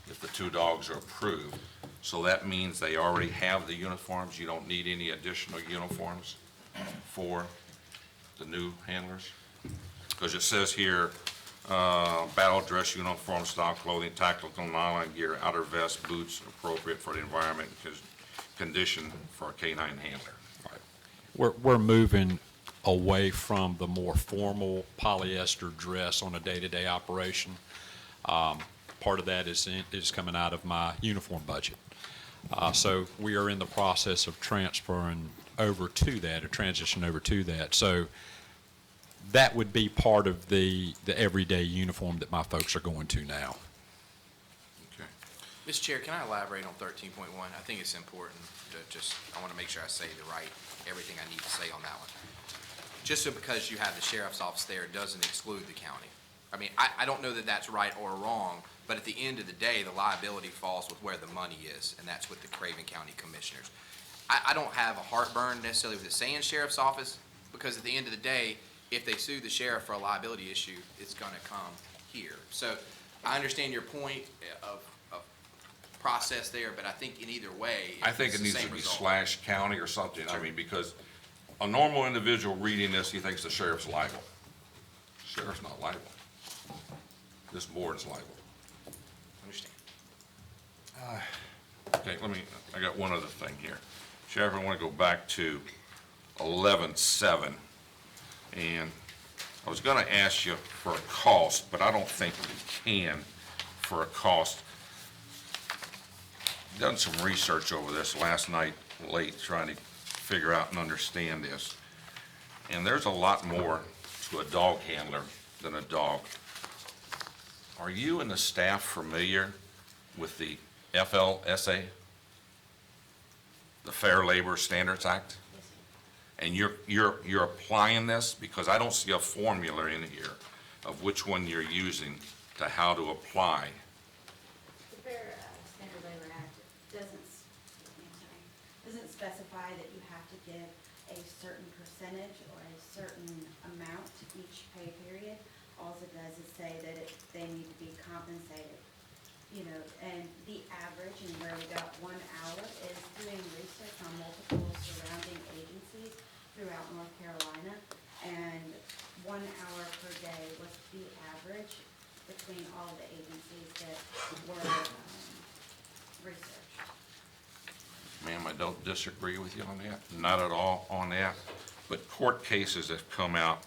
if the two dogs are approved. So that means they already have the uniforms. You don't need any additional uniforms for the new handlers? Because it says here, battle dress uniform, style clothing, tactical nylon gear, outer vest, boots appropriate for the environment and condition for a canine handler. We're moving away from the more formal polyester dress on a day-to-day operation. Part of that is coming out of my uniform budget. So we are in the process of transferring over to that, or transition over to that. So that would be part of the everyday uniform that my folks are going to now. Okay. Mr. Chair, can I elaborate on 13.1? I think it's important to I want to make sure I say everything I need to say on that one. Just so because you have the sheriff's office there doesn't exclude the county. I mean, I don't know that that's right or wrong, but at the end of the day, the liability falls with where the money is, and that's with the Craven County Commissioners. I don't have a heartburn necessarily with it saying sheriff's office, because at the end of the day, if they sue the sheriff for a liability issue, it's going to come here. So I understand your point of process there, but I think in either way, I think it's it the needs same to be result. slash county or something. I mean, because a normal individual reading this, he thinks the sheriff's liable. Sheriff's not liable. This board is liable. Understand. Okay, I got one other thing here. Sheriff, I want to go back to 11.7. And I was going to ask you for a cost, but I don't think we can for a cost. Done some research over this last night late, trying to figure out and understand this. And there's a lot more to a dog handler than a dog. Are you and the staff familiar with the FLSA, the Fair Labor Standards Act? And you're applying this, because I don't see a formula in here of which one you're using to how to apply. The Fair Standard Labor Act doesn't specify that you have to give a certain percentage or a certain amount each pay period. All it does is say that they need to be compensated, and the average and where we got 1 hour is doing research on multiple surrounding agencies throughout North Carolina, and 1 hour per day was the average between all the agencies that were researched. Ma'am, I don't disagree with you on that, not at all on that, but court cases have come out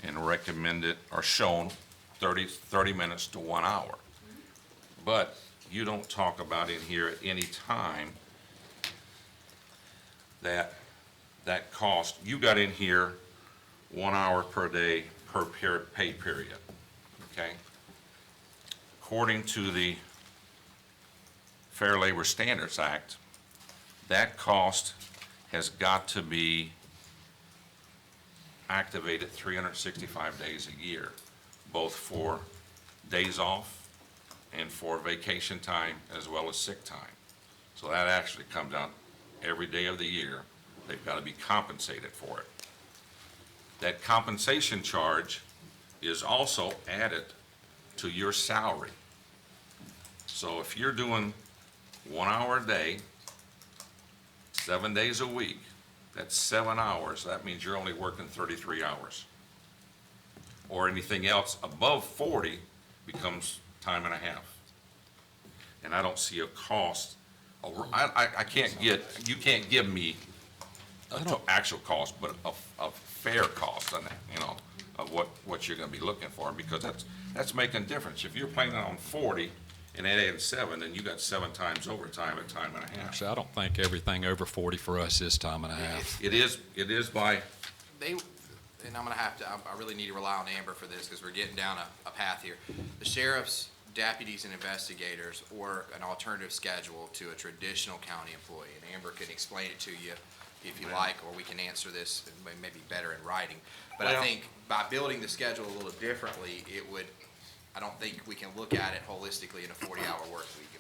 and recommended or shown 30 minutes to 1 hour. But you don't talk about in here at any time that cost, you got in here 1 hour per day per pay period, okay? According to the Fair Labor Standards Act, that cost has got to be activated 365 days a year, both for days off and for vacation time as well as sick time. So that actually comes out every day of the year. They've got to be compensated for it. That compensation charge is also added to your salary. So if you're doing 1 hour a day, 7 days a week, that's 7 hours. That means you're only working 33 hours. Or anything else above 40 becomes time and a half. And I don't see a cost. I can't get, you can't give me actual cost, but a fair cost on that, of what you're gonna be looking for, because that's making a difference. If you're planning on 40 and adding 7, then you got 7 times overtime at time and a half. Actually, I don't think everything over 40 for us is time and a half. It is by, And I'm gonna have to, I really need to rely on Amber for this, because we're getting down a path here. The sheriff's deputies and investigators work an alternative schedule to a traditional county employee, and Amber can explain it to you if you like, or we can answer this maybe better in writing. But I Well- think by building the schedule a little differently, I don't think we can look at it holistically in a 40-hour work week.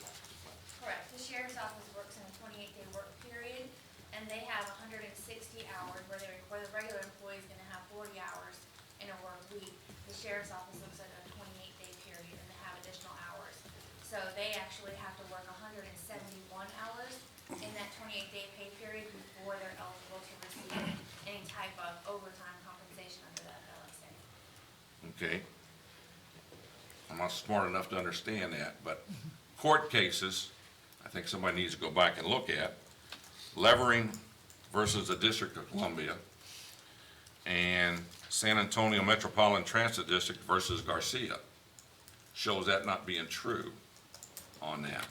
Correct. The sheriff's office works in a 28-day work period, and they have 160 hours where the regular employee is gonna have 40 hours in a work week. The sheriff's office looks at a 28-day period, and they have additional hours. So they actually have to work 171 hours in that 28-day pay period before they're eligible to receive any type of overtime compensation under that LSA. okay. I'm not smart enough to understand that, but court cases, I think somebody needs to go back and look at. Levering versus the District of Columbia, and San Antonio Metropolitan Transit District versus Garcia shows that not being true on that.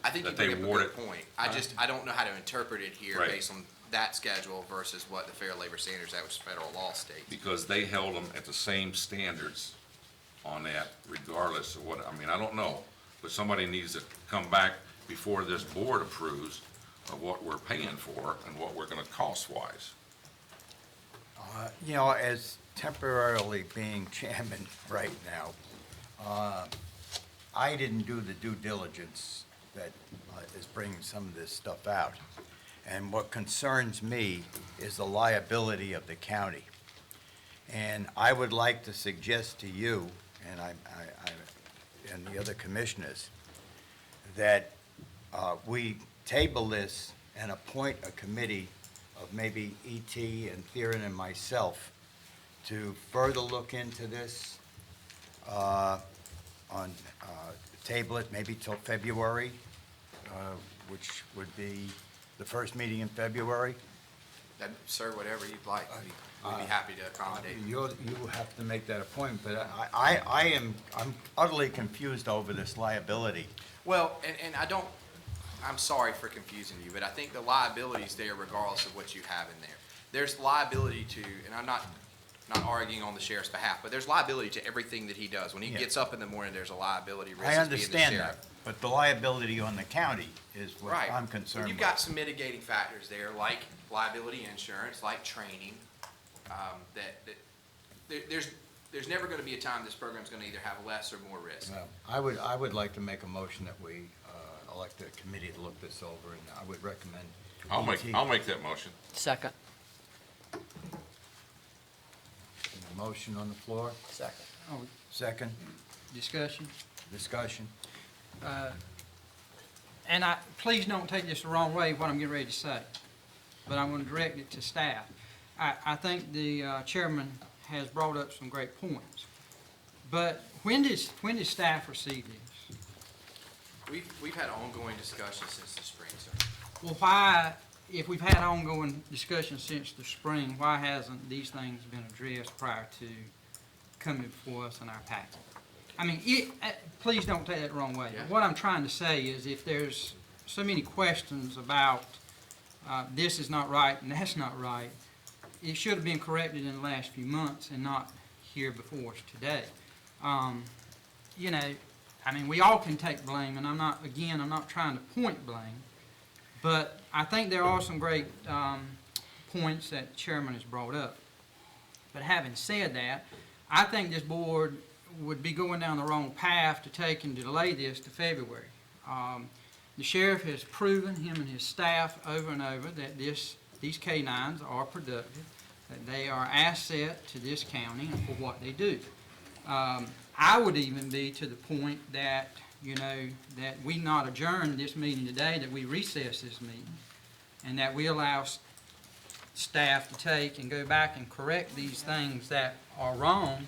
I think you That they bring up a awarded- good point. I don't know how to interpret it here Right. based on that schedule versus what the Fair Labor Standards Act, which is federal law, states. Because they held them at the same standards on that regardless of what, I don't know. But somebody needs to come back before this board approves of what we're paying for and what we're gonna cost-wise. As temporarily being chairman right now, I didn't do the due diligence that is bringing some of this stuff out. And what concerns me is the liability of the county. And I would like to suggest to you, and and the other commissioners, that we table this and appoint a committee of maybe E.T. and Theron and myself to further look into this, table it maybe till February, which would be the first meeting in February. Sir, whatever you'd like, we'd be happy to accommodate. You have to make that appointment, but I'm utterly confused over this liability. Well, and I'm sorry for confusing you, but I think the liability's there regardless of what you have in there. There's liability to, and I'm not not arguing on the sheriff's behalf, but there's liability to everything that he does. When he Yeah. gets up in the morning, there's a liability risk I as being the understand sheriff. that, but the liability on the county is what Right. I'm But concerned you've with. got some mitigating factors there, like liability insurance, like training, there's never gonna be a time this program's gonna either have less or more risk. Well, I would like to make a motion that we elect a committee to look this over, and I would recommend. I'll ET. make that motion. Second. Motion on the floor, Second. Oh, second, discussion? discussion. And please don't take this the wrong way, what I'm getting ready to say, but I'm going to direct it to staff. I think the chairman has brought up some great points, but when does staff receive this? We've had ongoing discussions since the spring, sir. Well, why, if we've had ongoing discussions since the spring, why hasn't these things been addressed prior to coming before us in our packet? I mean, please don't take that the wrong way. Yeah. What I'm trying to say is if there's so many questions about this is not right and that's not right, it should have been corrected in the last few months and not here before us today. You know, I mean, we all can take blame, and I'm not trying to point blame, but I think there are some great points that the chairman has brought up. But having said that, I think this board would be going down the wrong path to take and delay this to February. The sheriff has proven, him and his staff, over and over, that these canines are productive, that they are asset to this county and for what they do. I would even be to the point that, you know, that we not adjourn this meeting today, that we recess this meeting, and that we allow staff to take and go back and correct these things that are wrong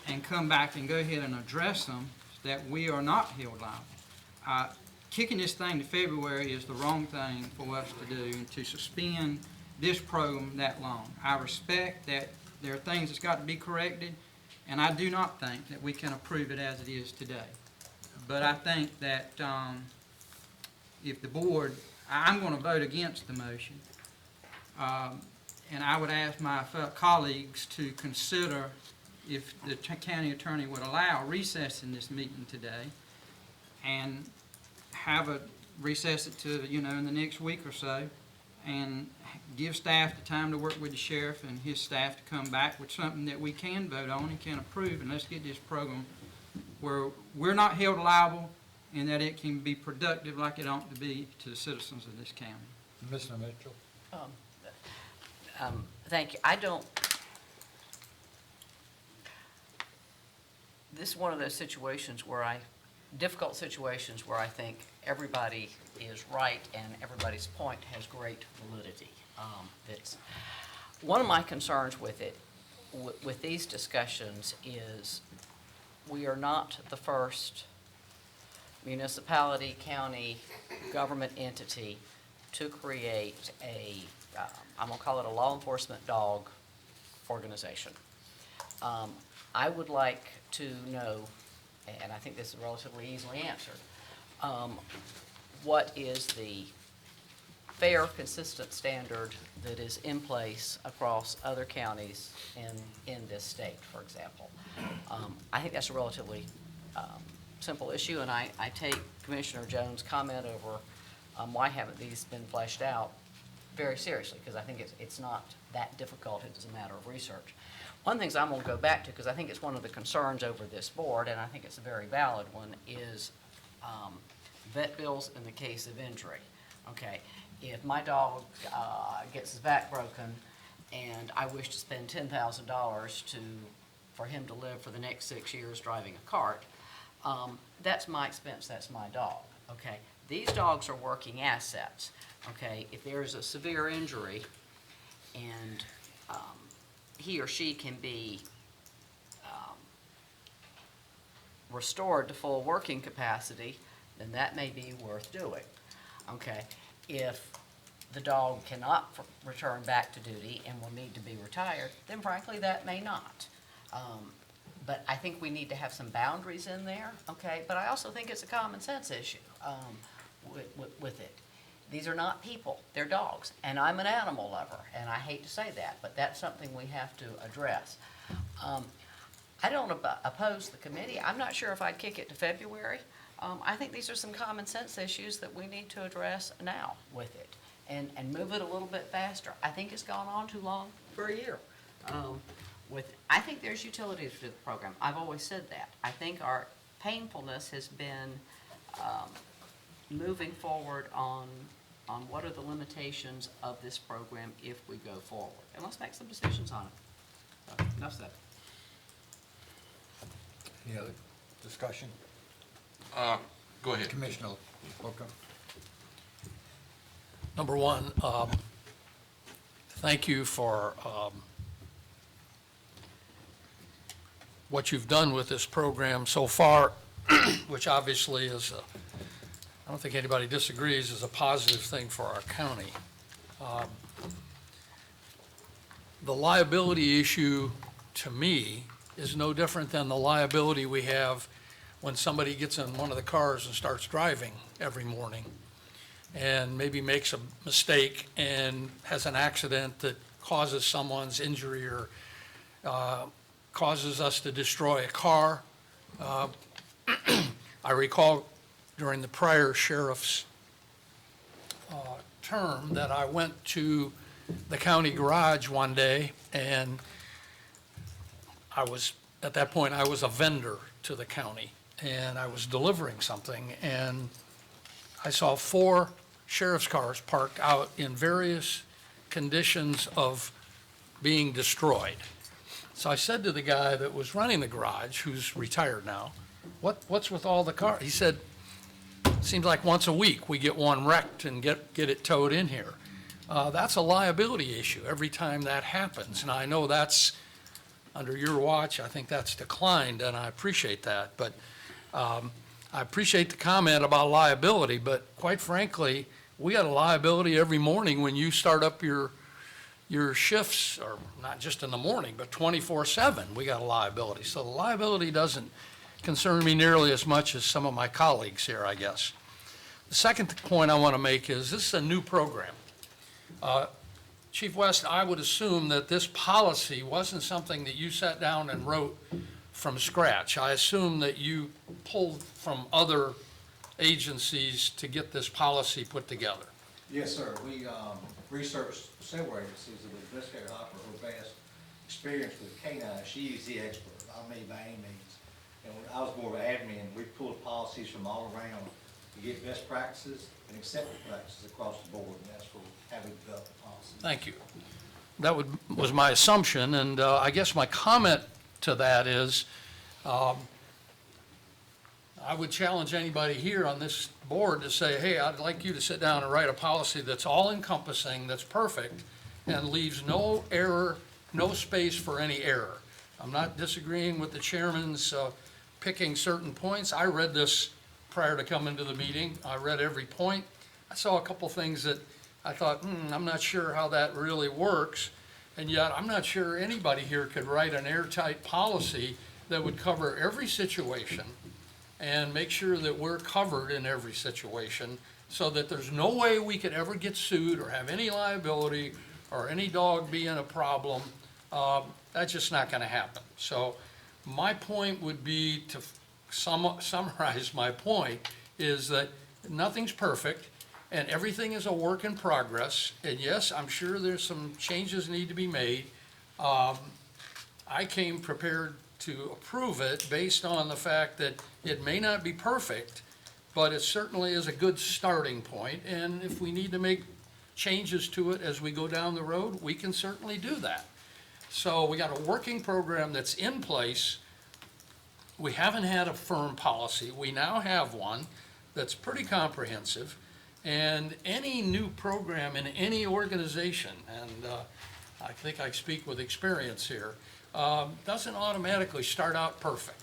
and come back and go ahead and address them, so that we are not held liable. Kicking this thing to February is the wrong thing for us to do, and to suspend this program that long. I respect that there are things that's got to be corrected, and I do not think that we can approve it as it is today. But I think that if the board, I'm going to vote against the motion, and I would ask my fellow colleagues to consider, if the county attorney would allow, recessing this meeting today and recess it to, you know, in the next week or so, and give staff the time to work with the sheriff and his staff to come back with something that we can vote on and can approve, and let's get this program where we're not held liable and that it can be productive like it ought to be to the citizens of this county. Mr. Mitchell? Thank you. This is one of those situations where difficult situations where I think everybody is right and everybody's point has great validity. One of my concerns with it, with these discussions, is we are not the first municipality, county, government entity to create I'm going to call it a law enforcement dog organization. I would like to know, and I think this is relatively easily answered, what is the fair, consistent standard that is in place across other counties in this state, for example? I think that's a relatively simple issue, and I take Commissioner Jones' comment over why haven't these been fleshed out very seriously, because I think it's not that difficult. It's a matter of research. One of the things I'm going to go back to, because I think it's one of the concerns over this board, and I think it's a very valid one, is vet bills in the case of injury. Okay, if my dog gets his back broken and I wish to spend $10,000 for him to live for the next 6 years driving a cart, that's my expense, that's my dog. Okay, these dogs are working assets. Okay, if there's a severe injury and he or she can be restored to full working capacity, then that may be worth doing. Okay, if the dog cannot return back to duty and will need to be retired, then frankly that may not. But I think we need to have some boundaries in there, okay? But I also think it's a common sense issue with it. these are not people, they're dogs. And I'm an animal lover, and I hate to say that, but that's something we have to address. I don't oppose the committee. I'm not sure if I'd kick it to February. I think these are some common sense issues that we need to address now with it and move it a little bit faster. I think it's gone on too long for a year. I think there's utility to the program. I've always said that. I think our painfulness has been moving forward on what are the limitations of this program if we go forward. And let's make some decisions on it. So, enough said. Any other discussion? Go ahead. Commissioner Booker? Number one, thank you for what you've done with this program so far, which obviously is, I don't think anybody disagrees, is a positive thing for our county. The liability issue, to me, is no different than the liability we have when somebody gets in one of the cars and starts driving every morning and maybe makes a mistake and has an accident that causes someone's injury or causes us to destroy a car. I recall during the prior sheriff's term that I went to the county garage one day, and at that point, I was a vendor to the county, and I was delivering something, and I saw 4 sheriff's cars parked out in various conditions of being destroyed. So I said to the guy that was running the garage, who's retired now, what's with all the cars? He said, seems like once a week we get one wrecked and get it towed in here. That's a liability issue every time that happens, and I know that's under your watch. I think that's declined, and I appreciate that. But I appreciate the comment about liability, but quite frankly, we got a liability every morning when you start up your shifts, or not just in the morning, but 24/7, we got a liability. So the liability doesn't concern me nearly as much as some of my colleagues here, I guess. The second point I want to make is this is a new program. Chief West, I would assume that this policy wasn't something that you sat down and wrote from scratch. I assume that you pulled from other agencies to get this policy put together. Yes, sir. We researched several agencies, and with Investigator Hopper, her vast experience with canines, she is the expert, not me by any means. And when I was more of an admin, we pulled policies from all around to get best practices and accepted practices across the board, and that's how we developed the policy. Thank you. That was my assumption, and I guess my comment to that is, I would challenge anybody here on this board to say, hey, I'd like you to sit down and write a policy that's all-encompassing, that's perfect, and leaves no error, no space for any error. I'm not disagreeing with the chairman's picking certain points. I read this prior to coming to the meeting. I read every point. I saw a couple things that I thought, I'm not sure how that really works, and yet I'm not sure anybody here could write an airtight policy that would cover every situation and make sure that we're covered in every situation so that there's no way we could ever get sued or have any liability or any dog being a problem. That's just not going to happen. So my point would be to summarize my point is that nothing's perfect. And everything is a work in progress, and yes, I'm sure there's some changes need to be made. I came prepared to approve it based on the fact that it may not be perfect, but it certainly is a good starting point, and if we need to make changes to it as we go down the road, we can certainly do that. So we got a working program that's in place. We haven't had a firm policy. We now have one that's pretty comprehensive. And any new program in any organization, and I think I speak with experience here, doesn't automatically start out perfect.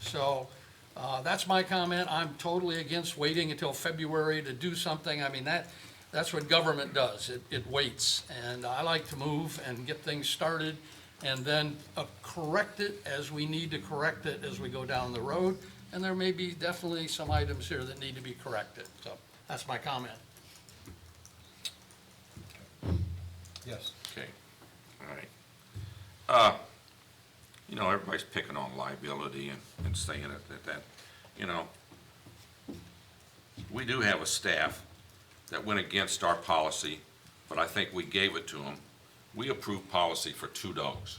So that's my comment. I'm totally against waiting until February to do something. I mean, that's what government does. It waits. And I like to move and get things started and then correct it as we need to correct it as we go down the road. And there may be definitely some items here that need to be corrected. So that's my comment. Yes. Okay, all right. You know, everybody's picking on liability and saying that, you know, we do have a staff that went against our policy, but I think we gave it to them. We approved policy for 2 dogs.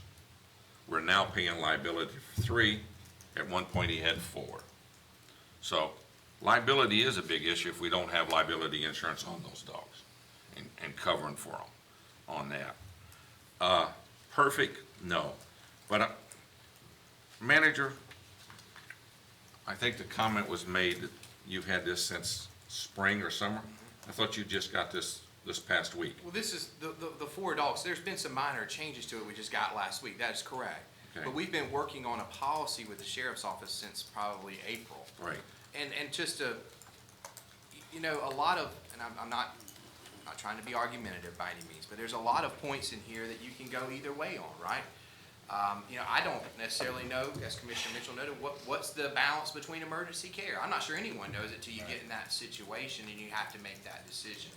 We're now paying liability for 3. At one point, he had 4. So liability is a big issue if we don't have liability insurance on those dogs and covering for them on that. Perfect? No. But manager, I think the comment was made that you've had this since spring or summer. I thought you just got this past week. Well, this is the 4 dogs. There's been some minor changes to it we just got last week. That is correct. Okay. But we've been working on a policy with the sheriff's office since probably April. Right. And just to, you know, a lot of, and I'm not trying to be argumentative by any means, but there's a lot of points in here that you can go either way on, right? You know, I don't necessarily know, as Commissioner Mitchell noted, what's the balance between emergency care. I'm not sure anyone knows it till you get in that situation and you have to make that decision.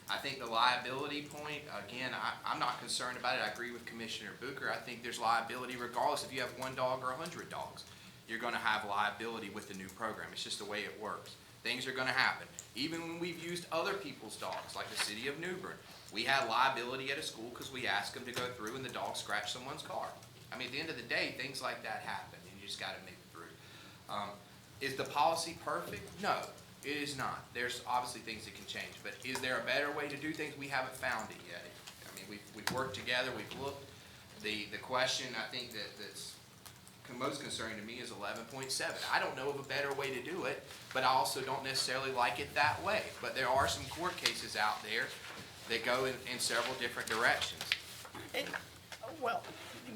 I think the liability point, again, I'm not concerned about it. I agree with Commissioner Booker. I think there's liability regardless if you have 1 dog or 100 dogs. You're going to have liability with the new program. It's just the way it works. Things are going to happen. Even when we've used other people's dogs, like the city of New Bern, we had liability at a school because we asked them to go through and the dog scratched someone's car. I mean, at the end of the day, things like that happen, and you just got to make it through. Is the policy perfect? No, it is not. There's obviously things that can change, but is there a better way to do things? We haven't found it yet. I mean, we've worked together, we've looked. The question I think that's most concerning to me is 11.7. I don't know of a better way to do it, but I also don't necessarily like it that way. But there are some court cases out there that go in several different directions. Well,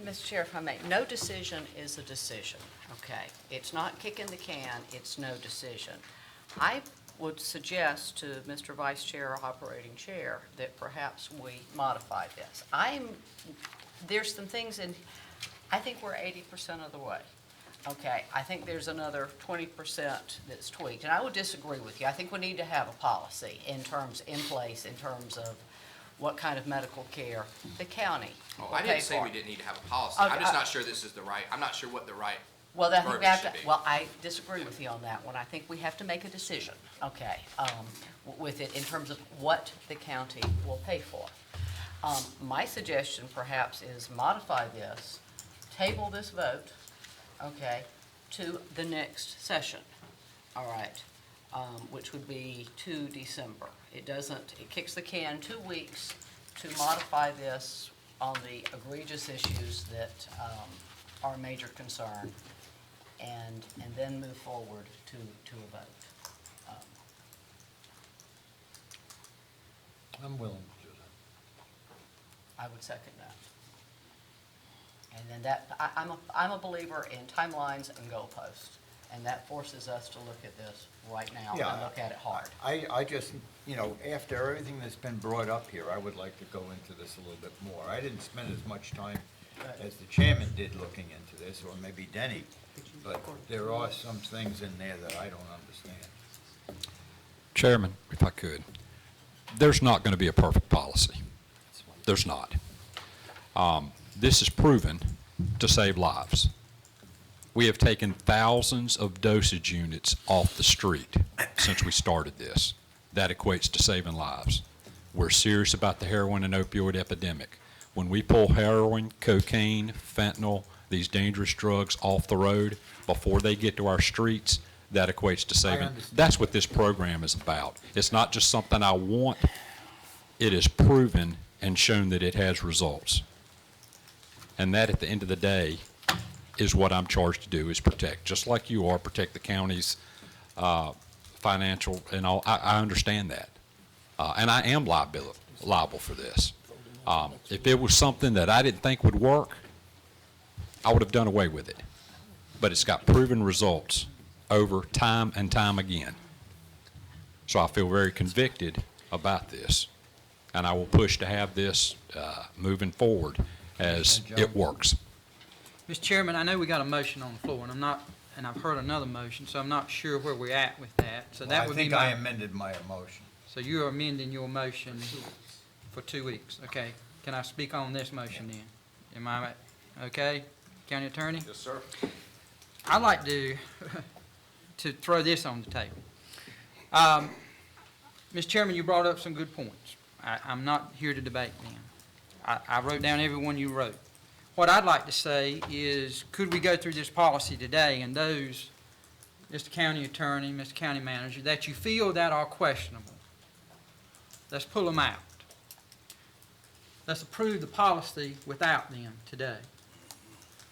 Mr. Chair, if I may, no decision is a decision, okay? It's not kicking the can, it's no decision. I would suggest to Mr. Vice Chair or Operating Chair that perhaps we modify this. There's some things in, I think we're 80% of the way. Okay, I think there's another 20% that's tweaked, and I would disagree with you. I think we need to have a policy in place in terms of what kind of medical care the county will I pay didn't say for. we didn't need to have a policy. Okay, I'm just not sure this is the right, I'm not sure what the right Well, I think we verbiage have should to, be. well, I disagree with you on that one. I think we have to make a decision, okay, with it in terms of what the county will pay for. My suggestion perhaps is modify this, table this vote, okay, to the next session, all right, which would be to December. It kicks the can 2 weeks to modify this on the egregious issues that are a major concern, and then move forward to a vote. I'm willing to do that. I would second that. And then I'm a believer in timelines and goalposts, and that forces us to look at this right now and Yeah, look at it hard. I just, you know, after everything that's been brought up here, I would like to go into this a little bit more. I didn't spend as much time as the chairman did looking into this, or maybe Denny, but there are some things in there that I don't understand. Chairman, if I could, there's not going to be a perfect policy. There's not. This is proven to save lives. We have taken thousands of dosage units off the street since we started this. That equates to saving lives. We're serious about the heroin and opioid epidemic. When we pull heroin, cocaine, fentanyl, these dangerous drugs off the road before they get to our streets, that equates to saving. That's what this program is about. It's not just something I want. It is proven and shown that it has results. And that, at the end of the day, is what I'm charged to do, is protect, just like you are, protect the county's financial and all. I understand that. And I am liable for this. If it was something that I didn't think would work, I would have done away with it. But it's got proven results over time and time again. So I feel very convicted about this. And I will push to have this moving forward as it works. Mr. Chairman, I know we got a motion on the floor, and I've heard another motion, so I'm not sure where we're at with that. So that would be I think I amended my motion. So you're amending your motion for 2 weeks, okay? Can I speak on this motion then? Am I okay, County Attorney? Yes, sir. I'd like to throw this on the table. Mr. Chairman, you brought up some good points. I'm not here to debate them. I wrote down every one you wrote. What I'd like to say is, could we go through this policy today, and those, Mr. County Attorney, Mr. County Manager, that you feel that are questionable, let's pull them out. Let's approve the policy without them today.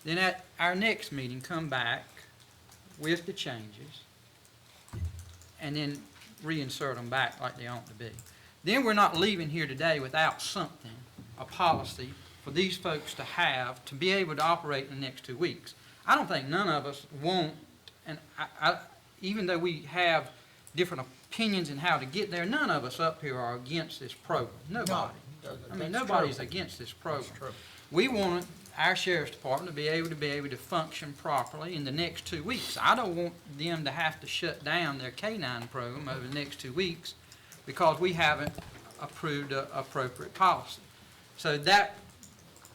Then at our next meeting, come back with the changes, and then reinsert them back like they ought to be. Then we're not leaving here today without something, a policy for these folks to have to be able to operate in the next 2 weeks. I don't think none of us want, and even though we have different opinions in how to get there, none of us up here are against this program. Nobody. I mean, nobody's against this program. We want our sheriff's department to be able to function properly in the next 2 weeks. I don't want them to have to shut down their K-9 program over the next 2 weeks because we haven't approved an appropriate policy. So that,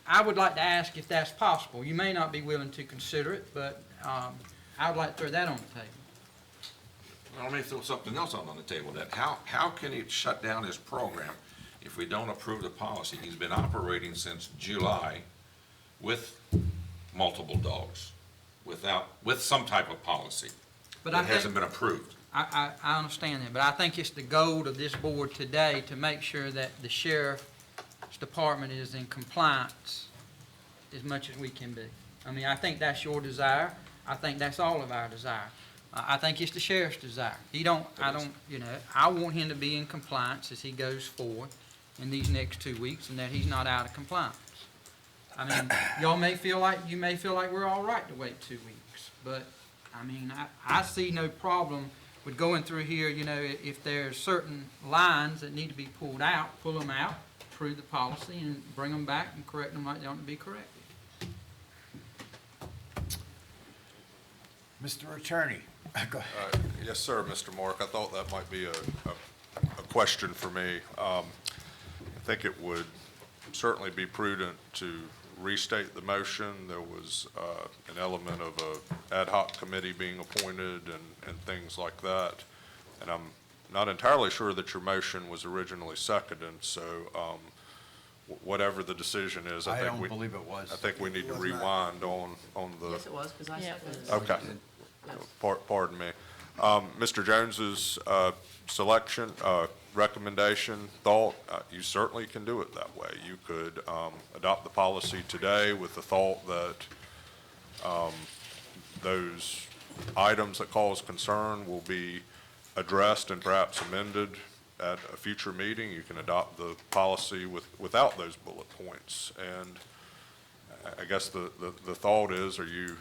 I would like to ask if that's possible. You may not be willing to consider it, but I would like to throw that on the table. Well, let me throw something else on the table then. How can he shut down his program if we don't approve the policy? He's been operating since July with multiple dogs, with some type of policy. But that hasn't been approved. I understand that, but I think it's the goal of this board today to make sure that the sheriff's department is in compliance as much as we can be. I mean, I think that's your desire. I think that's all of our desire. I think it's the sheriff's desire. I want him to be in compliance as he goes forward in these next 2 weeks, and that he's not out of compliance. I mean, you may feel like we're all right to wait 2 weeks, but I mean, I see no problem with going through here. If there's certain lines that need to be pulled out, pull them out, approve the policy, and bring them back and correct them like they ought to be corrected. Mr. Attorney, go ahead. Yes, sir, Mr. Mark. I thought that might be a question for me. I think it would certainly be prudent to restate the motion. There was an element of a ad hoc committee being appointed and things like that. And I'm not entirely sure that your motion was originally seconded, so whatever the decision is, I don't believe it was. I think we need to rewind on the. Yes, it was, because I seconded it. Okay. Pardon me. Mr. Jones's selection, recommendation, thought, you certainly can do it that way. You could adopt the policy today with the thought that those items that cause concern will be addressed and perhaps amended at a future meeting. You can adopt the policy without those bullet points. And I guess the thought is, are you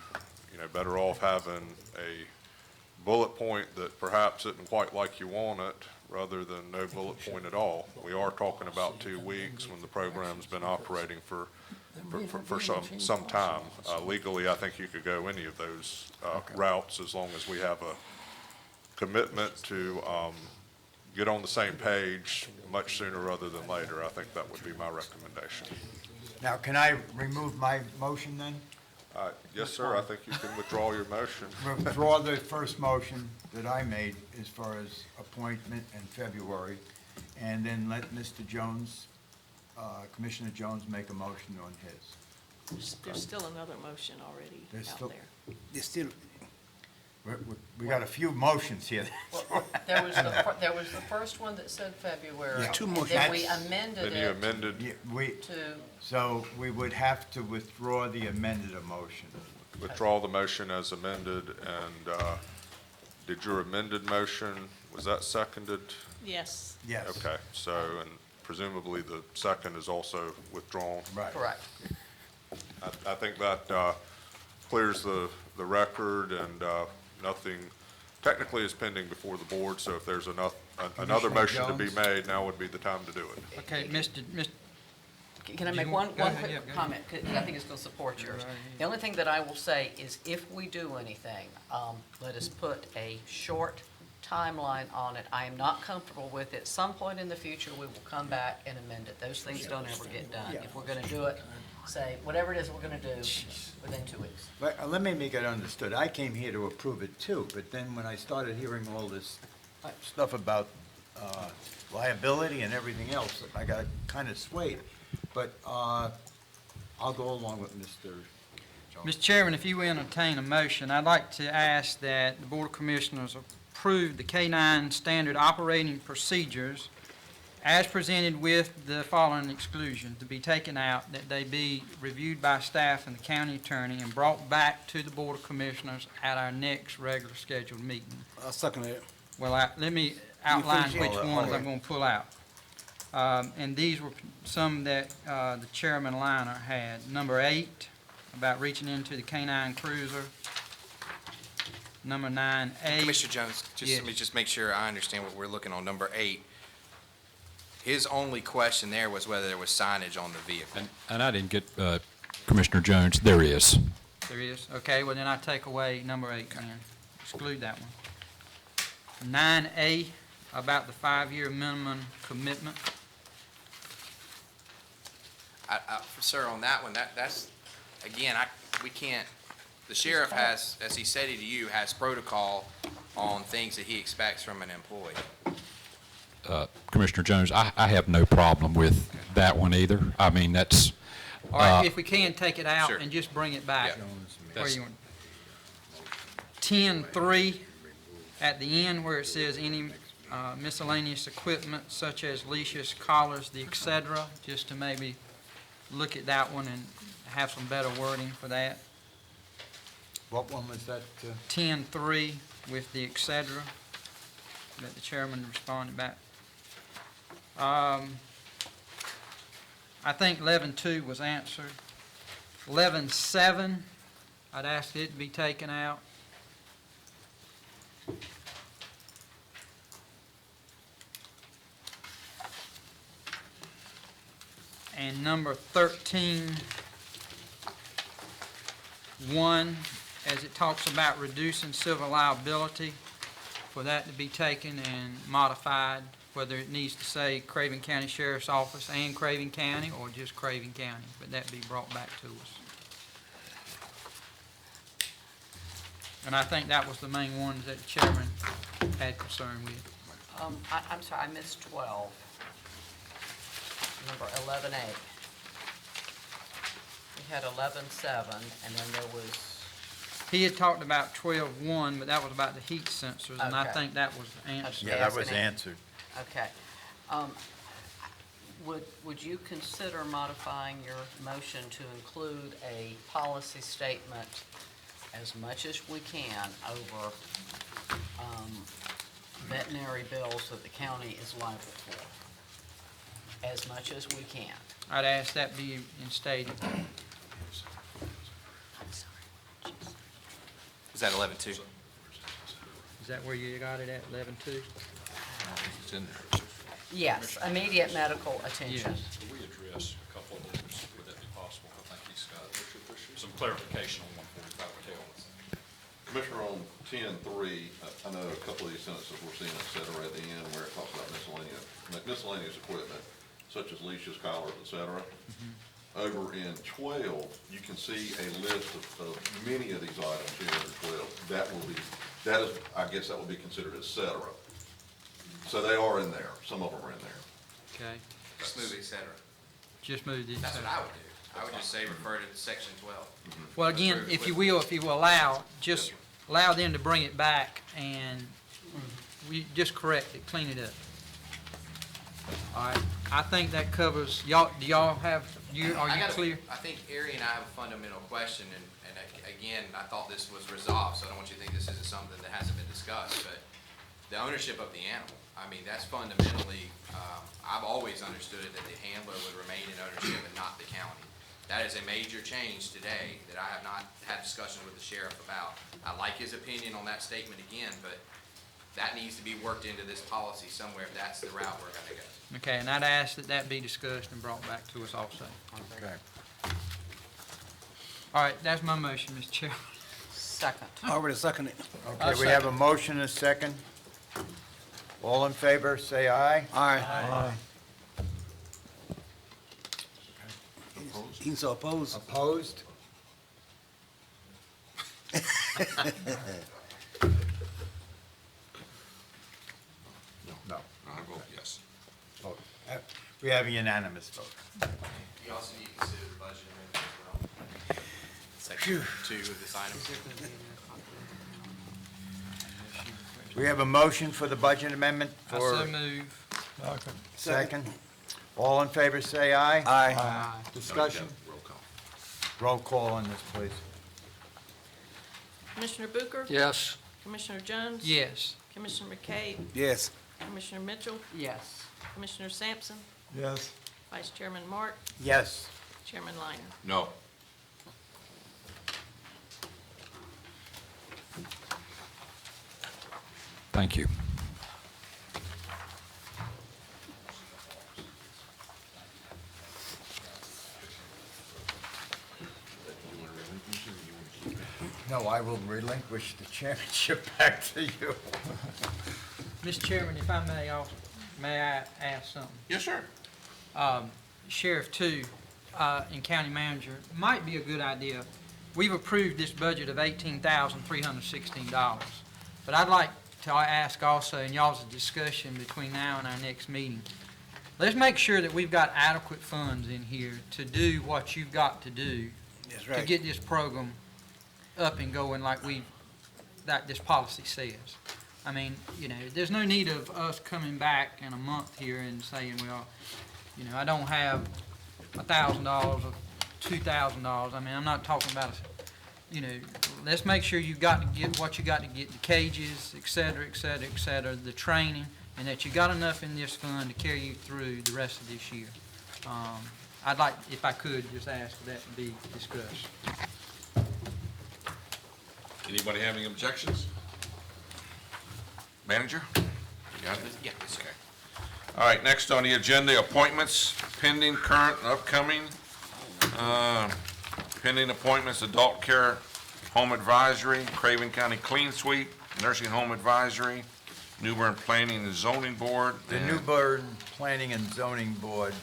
better off having a bullet point that perhaps isn't quite like you want it, rather than no bullet point at all? We are talking about 2 weeks when the program's been operating for some time. Legally, I think you could go any of those routes as long as we have a commitment to get on the same page much sooner rather than later. I think that would be my recommendation. Now, can I remove my motion then? Yes, sir, I think you can withdraw your motion. Withdraw the first motion that I made as far as appointment in February, and then let Mr. Jones, Commissioner Jones, make a motion on his. There's still another motion already There's out still- there. It's still, We got a few motions here. There was the first one that said February. Yeah. Two and motions. then we amended Then you it amended, to, So we would have to withdraw the amended motion. withdraw the motion as amended, and did your amended motion, was that seconded? Yes. Yes. Okay, so, and presumably the second is also withdrawn. Right. correct. I think that clears the record, and nothing technically is pending before the board, so if there's another motion to be Jones? made, now would be the time to do it. Okay, Mr. Can I make You one want- go ahead, yeah, quick go ahead. comment, because I think it's going to support yours. Right. The only thing that I will say is if we do anything, let us put a short timeline on it. I am not comfortable with it. At some point in the future, we will come back and amend it. Those things don't ever get done. If we're gonna do it, say, whatever it is we're gonna do, within 2 weeks. But let me make it understood. I came here to approve it too, but then when I started hearing all this stuff about liability and everything else, I got kind of swayed. But I'll go along with Mr. Jones. Mr. Chairman, if you will entertain a motion, I'd like to ask that the Board of Commissioners approve the K-9 standard operating procedures as presented with the following exclusion to be taken out, that they be reviewed by staff and the county attorney and brought back to the Board of Commissioners at our next regular scheduled meeting. I'll second it. Well, let me outline finish which it? ones I'm going to pull out. And these were some that the Chairman Liner had. Number 8, about reaching into the K-9 cruiser. Number 9A. Commissioner Jones, Yes. let me just make sure I understand what we're looking on. Number 8, his only question there was whether there was signage on the vehicle. And I didn't get, Commissioner Jones, there is. There is? Okay, well then I take away number 8 then. Exclude that one. 9A, about the 5-year minimum commitment. Sir, on that one, that's, again, we can't, the sheriff has, as he said to you, has protocol on things that he expects from an employee. Commissioner Jones, I have no problem with that one either. I mean, that's, All right, if we can, take it out Sure. and just bring it back. Yeah. Where you want? 10.3, at the end where it says any miscellaneous equipment such as leashes, collars, the et cetera, just to maybe look at that one and have some better wording for that. What one was that? 10.3 with the et cetera, that the chairman responded back. I think 11.2 was answered. 11.7, I'd ask it to be taken out. And number 13.1, as it talks about reducing civil liability, for that to be taken and modified, whether it needs to say Craven County Sheriff's Office and Craven County, or just Craven County, but that be brought back to us. And I think that was the main ones that the chairman had concern with. I'm sorry, I missed 12. Number 11A. We had 11.7, and then there was, He had talked about 12.1, but that was about the heat sensors, and I Okay. think that was answered. Yeah, that was answered. okay. Would you consider modifying your motion to include a policy statement as much as we can over veterinary bills that the county is liable for? As much as we can. I'd ask that be instated. Is that 11.2? Is that where you got it at, 11.2? It's in there. Yes, immediate medical attention. Yes. Can we address a couple of those? Would that be possible? I think he's got some clarification on 145 tail. Commissioner, on 10.3, I know a couple of these sentences we're seeing, et cetera, at the end where it talks about miscellaneous equipment, such as leashes, collars, et cetera. Over in 12, you can see a list of many of these items here in 12. That is, I guess that would be considered et cetera. So they are in there. Some of them are in there. Okay, Just move et cetera. just move this. That's what I would do. I would just say refer to section 12. Well, again, if you will allow, just allow them to bring it back and we just correct it, clean it up. All right, I think that covers, y'all, do y'all have, are you clear? I think Ari and I have a fundamental question, and again, I thought this was resolved, so I don't want you to think this isn't something that hasn't been discussed, but the ownership of the animal, I mean, that's fundamentally, I've always understood it that the handler would remain in ownership and not the county. That is a major change today that I have not had discussion with the sheriff about. I like his opinion on that statement again, but that needs to be worked into this policy somewhere if that's the route we're gonna go. Okay, and I'd ask that that be discussed and brought back to us also. Okay. All right, that's my motion, Mr. Chairman. Second. Already seconded. Okay, we have a motion and a second. All in favor, say aye. Aye. He's so opposed. Opposed? No. I vote yes. Vote. We have a unanimous vote. You also need to consider the budget amendment as well. Section 2 of this item. We have a motion for the budget amendment I for... so move. Second. All in favor, say aye. Aye. Discussion? Roll call. Roll call on this, please. Commissioner Booker? Yes. Commissioner Jones? Yes. Commissioner McCabe? Yes. Commissioner Mitchell? Yes. Commissioner Sampson? Yes. Vice Chairman Mark? Yes. Chairman Liner? No. Thank you. No, I will relinquish the chairmanship back to you. Mr. Chairman, if I may I ask something? Yes, sir. Sheriff too, and County Manager, might be a good idea. We've approved this budget of $18,316, but I'd like to ask also, in y'all's discussion between now and our next meeting, let's make sure that we've got adequate funds in here to do what you've got to do That's to right. get this program up and going like that this policy says. I mean, you know, there's no need of us coming back in a month here and saying, well, you know, I don't have $1,000 or $2,000. I mean, I'm not talking about, you know, let's make sure you got to get what you got to get, the cages, et cetera, et cetera, et cetera, the training, and that you got enough in this fund to carry you through the rest of this year. I'd like, if I could, just ask for that to be discussed. Anybody have any objections? Manager? You got it? Yeah, yes, sir. Okay. All right, next on the agenda, appointments, pending, current, and upcoming. Pending appointments, Adult Care Home Advisory, Craven County Clean Sweep, Nursing Home Advisory, New Bern Planning and Zoning Board. The and- New Bern Planning and Zoning Board,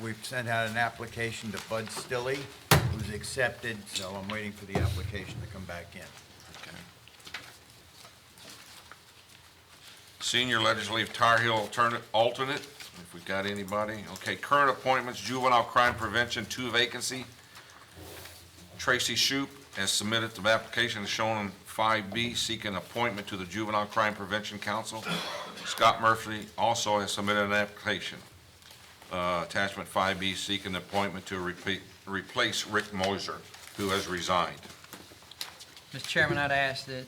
we've sent out an application to Bud Stilley, who's accepted, so I'm waiting for the application to come back in. Okay. Senior Legislative Tar Heel Alternate, if we've got anybody. Okay, current appointments, Juvenile Crime Prevention, 2 vacancy. Tracy Shoup has submitted the application as shown on 5B, seeking appointment to the Juvenile Crime Prevention Council. Scott Murphy also has submitted an application. Attachment 5B, seeking appointment to replace Rick Moser, who has resigned. Mr. Chairman, I'd ask that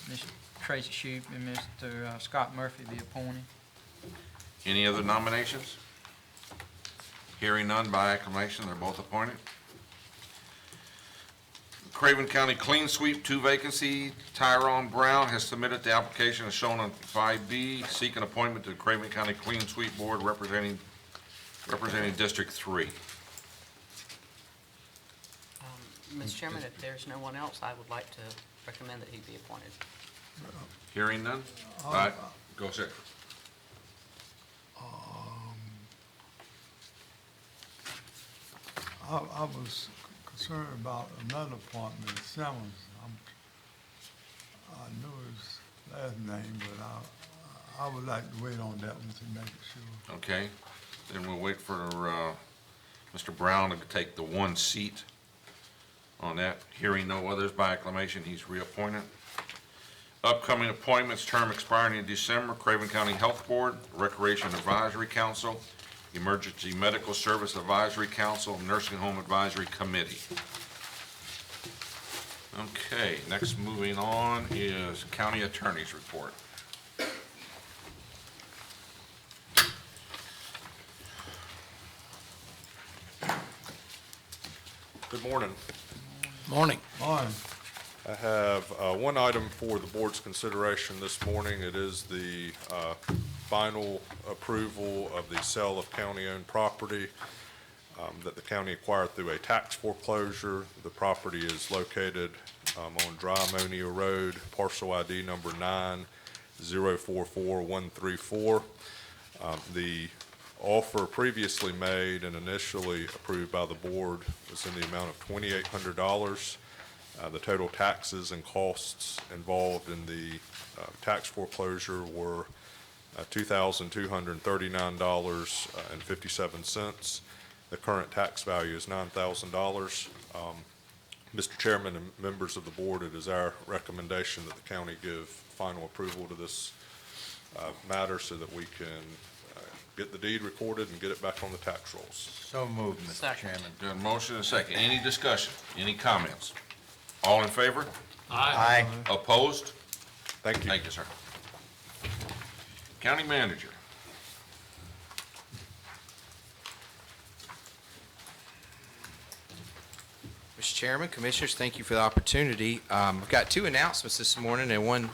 Ms. Tracy Shoup and Mr. Scott Murphy be appointed. Any other nominations? Hearing none by acclamation, they're both appointed. Craven County Clean Sweep, 2 vacancy. Tyrone Brown has submitted the application as shown on 5B, seeking appointment to the Craven County Clean Sweep Board representing District 3. Mr. Chairman, if there's no one else, I would like to recommend that he be appointed. Hearing none? All right, go, sir. I was concerned about another appointment, Simmons. I know his last name, but I would like to wait on that one to make sure. Okay, then we'll wait for Mr. Brown to take the 1 seat on that. Hearing no others by acclamation, he's reappointed. Upcoming appointments, term expiring in December, Craven County Health Board, Recreation Advisory Council, Emergency Medical Service Advisory Council, Nursing Home Advisory Committee. Okay, next moving on is County Attorney's Report. Good morning. Morning. Fine. I have one item for the board's consideration this morning. It is the final approval of the sale of county-owned property that the county acquired through a tax foreclosure. The property is located on Dry Ammonia Road, parcel ID number 044134. The offer previously made and initially approved by the board was in the amount of $2,800. The total taxes and costs involved in the tax foreclosure were $2,239.57. The current tax value is $9,000. Mr. Chairman and members of the board, it is our recommendation that the county give final approval to this matter so that we can get the deed recorded and get it back on the tax rolls. So moved, Mr. Second. Chairman. Got a motion and a second. Any discussion? Any comments? All in favor? Aye. Opposed? Thank you. Thank you, sir. County manager. Mr. Chairman, Commissioners, thank you for the opportunity. We've got two announcements this morning and one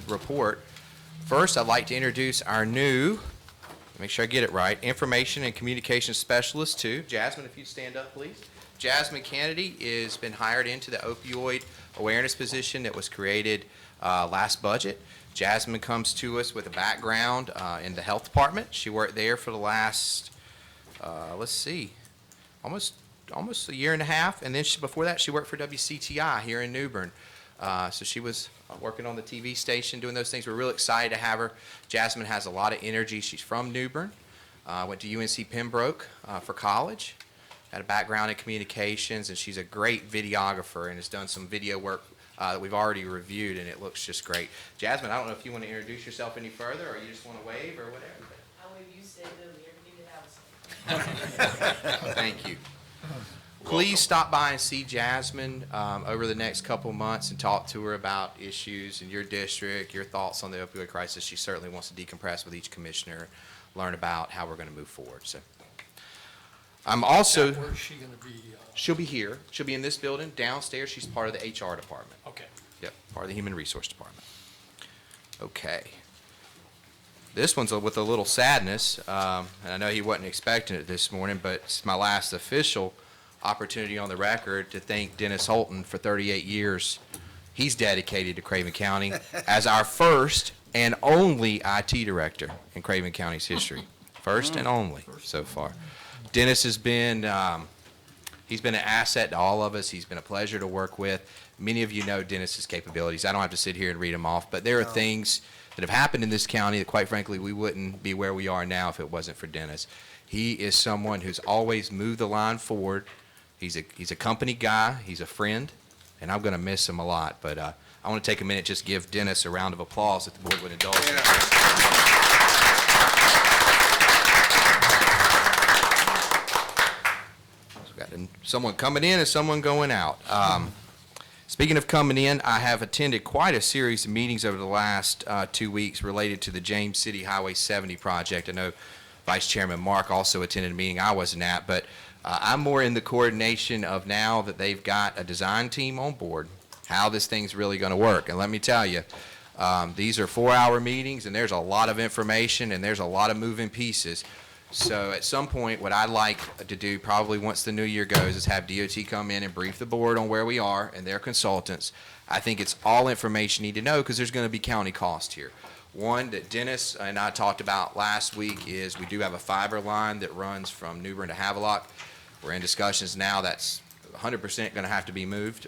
report. First, I'd like to introduce our new, make sure I get it right, Information and Communications Specialist 2. Jasmine, if you'd stand up, please. Jasmine Kennedy has been hired into the opioid awareness position that was created last budget. Jasmine comes to us with a background in the health department. She worked there for the last, almost a year and a half, and then before that she worked for WCTI here in New Bern. So she was working on the TV station, doing those things. We're real excited to have her. Jasmine has a lot of energy. She's from New Bern, went to UNC Pembroke for college, had a background in communications, and she's a great videographer and has done some video work that we've already reviewed, and it looks just great. Jasmine, I don't know if you want to introduce yourself any further, or you just want to wave or whatever. You said everything that I was saying. Thank you. Please stop by and see Jasmine over the next couple months and talk to her about issues in your district, your thoughts on the opioid crisis. She certainly wants to decompress with each commissioner, learn about how we're going to move forward. So, I'm also. Where is she going to be? She'll be here. She'll be in this building. Downstairs, she's part of the HR department. Okay. Yep, part of the Human Resource Department. Okay. This one's with a little sadness, and I know he wasn't expecting it this morning, but it's my last official opportunity on the record to thank Dennis Holton for 38 years. He's dedicated to Craven County as our first and only IT director in Craven County's history. First and only so far. Dennis has been, he's been an asset to all of us. He's been a pleasure to work with. Many of you know Dennis's capabilities. I don't have to sit here and read them off, but there are things that have happened in this county that, quite frankly, we wouldn't be where we are now if it wasn't for Dennis. He is someone who's always moved the line forward. He's a company guy. He's a friend, and I'm going to miss him a lot. But I want to take a minute, just give Dennis a round of applause if the board would indulge me. So we've got someone coming in and someone going out. Speaking of coming in, I have attended quite a series of meetings over the last 2 weeks related to the James City Highway 70 project. I know Vice Chairman Mark also attended a meeting I wasn't at, but I'm more in the coordination of now that they've got a design team on board, how this thing's really going to work. And let me tell you, these are 4-hour meetings, and there's a lot of information, and there's a lot of moving pieces. So at some point, what I'd like to do, probably once the new year goes, is have DOT come in and brief the board on where we are and their consultants. I think it's all information you need to know because there's going to be county cost here. One that Dennis and I talked about last week is we do have a fiber line that runs from New Bern to Havelock. We're in discussions now. That's 100% going to have to be moved.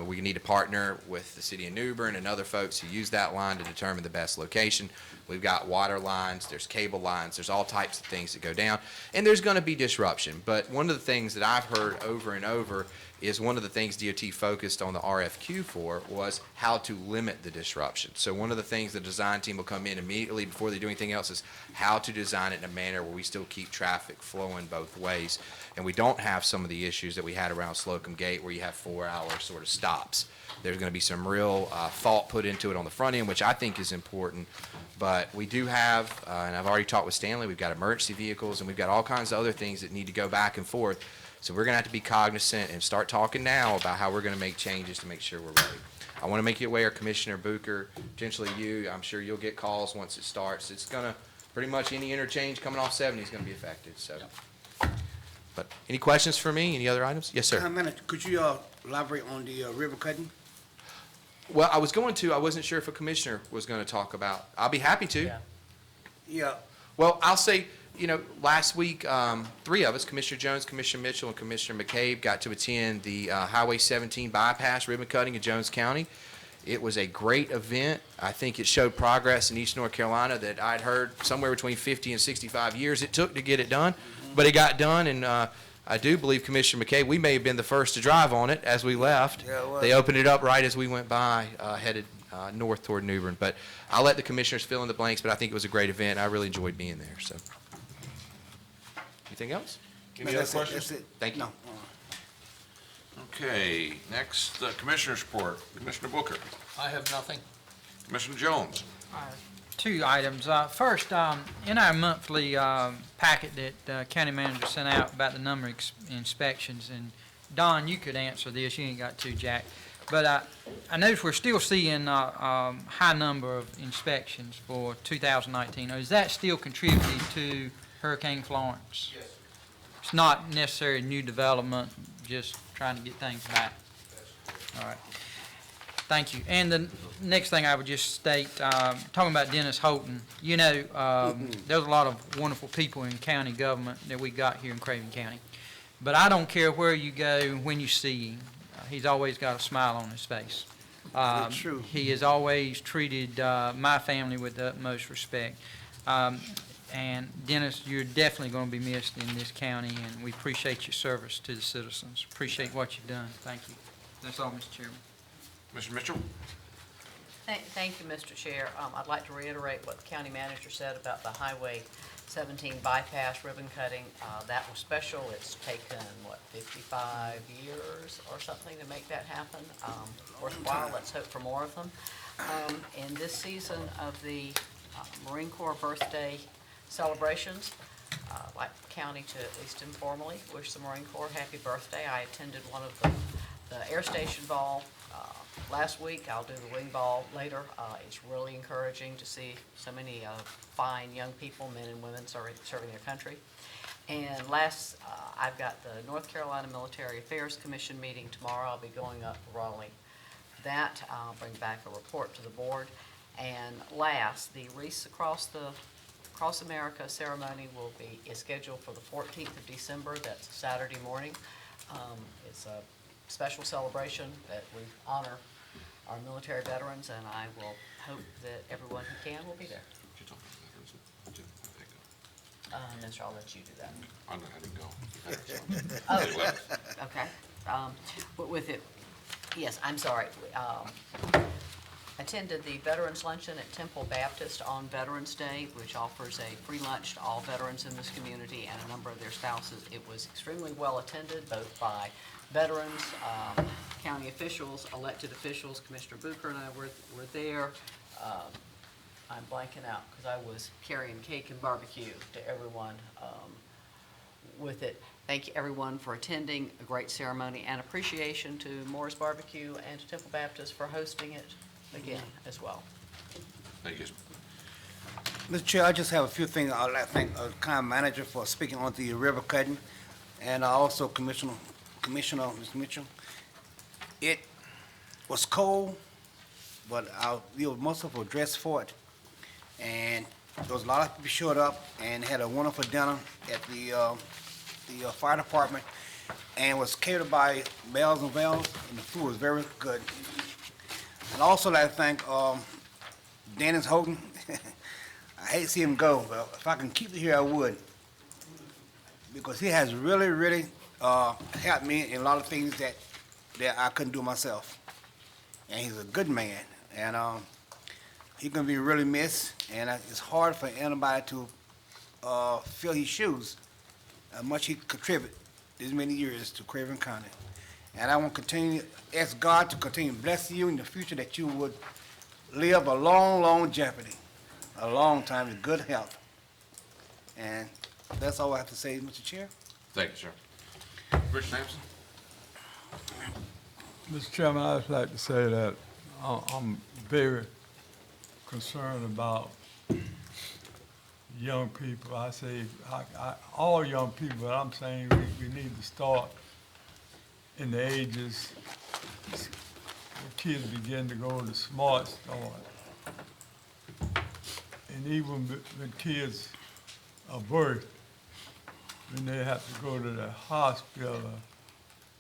We need to partner with the city of New Bern and other folks who use that line to determine the best location. We've got water lines, there's cable lines, there's all types of things that go down, and there's going to be disruption. But one of the things that I've heard over and over is one of the things DOT focused on the RFQ for was how to limit the disruption. So one of the things the design team will come in immediately before they do anything else is how to design it in a manner where we still keep traffic flowing both ways. And we don't have some of the issues that we had around Slocum Gate where you have 4-hour sort of stops. There's going to be some real thought put into it on the front end, which I think is important. But we do have, and I've already talked with Stanley, we've got emergency vehicles and we've got all kinds of other things that need to go back and forth. So we're going to have to be cognizant and start talking now about how we're going to make changes to make sure we're ready. I want to make you aware, Commissioner Booker, potentially you, I'm sure you'll get calls once it starts. It's going to, pretty much any interchange coming off 70 is going to be affected. So, but any questions for me? Any other items? Yes, sir. Could you elaborate on the river cutting? Well, I was going to, I wasn't sure if a commissioner was going to talk about. I'll be happy to. Yeah. Yeah, Well, I'll say, last week, three of us, Commissioner Jones, Commissioner Mitchell, and Commissioner McCabe, got to attend the Highway 17 bypass ribbon cutting in Jones County. It was a great event. I think it showed progress in East North Carolina that I'd heard somewhere between 50 and 65 years it took to get it done. But it got done, and I do believe, Commissioner McCabe, we may have been the first to drive on it as we left. Yeah, it was. They opened it up right as we went by, headed north toward New Bern. But I'll let the commissioners fill in the blanks, but I think it was a great event. I really enjoyed being there, so. Anything else? Any other questions? That's it. Thank you. No. Okay, next, Commissioner's report. Commissioner Booker. I have nothing. Commissioner Jones. Two items. First, in our monthly packet that County Manager sent out about the number of inspections, and Don, you could answer this, you ain't got to, Jack, but I notice we're still seeing high number of inspections for 2019. Is that still contributing to Hurricane Florence? Yes. It's not necessarily new development, just trying to get things back? All right. Thank you. And the next thing I would just state, talking about Dennis Houghton, there's a lot of wonderful people in county government that we got here in Craven County. But I don't care where you go, when you see him, he's always got a smile on his face. True. He has always treated my family with the utmost respect. And Dennis, you're definitely going to be missed in this county, and we appreciate your service to the citizens. Appreciate what you've done. Thank you. That's all, Mr. Chairman. Mr. Mitchell. Thank you, Mr. Chair. I'd like to reiterate what the county manager said about the Highway 17 bypass ribbon cutting. That was special. It's taken, 55 years or something to make that happen. Worthwhile. Let's hope for more of them. In this season of the Marine Corps birthday celebrations, I'd like the county to, at least informally, wish the Marine Corps happy birthday. I attended one of the Air Station Ball last week. I'll do the wing ball later. It's really encouraging to see so many fine young people, men and women, serving their country. And last, I've got the North Carolina Military Affairs Commission meeting tomorrow. I'll be going up to Raleigh. That, I'll bring back a report to the board. And last, the Wreaths Across America ceremony is scheduled for the 14th of December. That's Saturday morning. It's a special celebration that we honor our military veterans, and I will hope that everyone who can will be there. Mister, I'll let you do that. I'm not having go. Oh, okay. But with it, yes, I'm sorry. Attended the Veterans Luncheon at Temple Baptist on Veterans Day, which offers a free lunch to all veterans in this community and a number of their spouses. It was extremely well attended, both by veterans, county officials, elected officials. Commissioner Booker and I were there. I'm blanking out because I was carrying cake and barbecue to everyone with it. Thank you, everyone, for attending. A great ceremony, and appreciation to Moore's Barbecue and to Temple Baptist for hosting it again as well. Thank you. Mr. Chair, I just have a few things I'd like to thank the county manager for speaking on the river cutting, and also Commissioner Mr. Mitchell. It was cold, but most of us were dressed for it, and there was a lot of people showed up and had a wonderful dinner at the fire department, and was catered by Bells and Bells, and the food was very good. And also, I'd like to thank Dennis Houghton. I hate to see him go, but if I can keep it here, I would, because he has really, really helped me in a lot of things that I couldn't do myself. And he's a good man, and he's gonna be really missed. And it's hard for anybody to fill his shoes. How much he contributed these many years to Craven County. And I want to continue, ask God to continue to bless you in the future, that you would live a long, long jeopardy, a long time in good health. And that's all I have to say, Mr. Chair. Thank you, sir. Rich Sampson. Mr. Chairman, I'd just like to say that I'm very concerned about young people. I say all young people, but I'm saying we need to start in the ages kids begin to go to Smart Start. And even when kids are birthed, when they have to go to the hospital,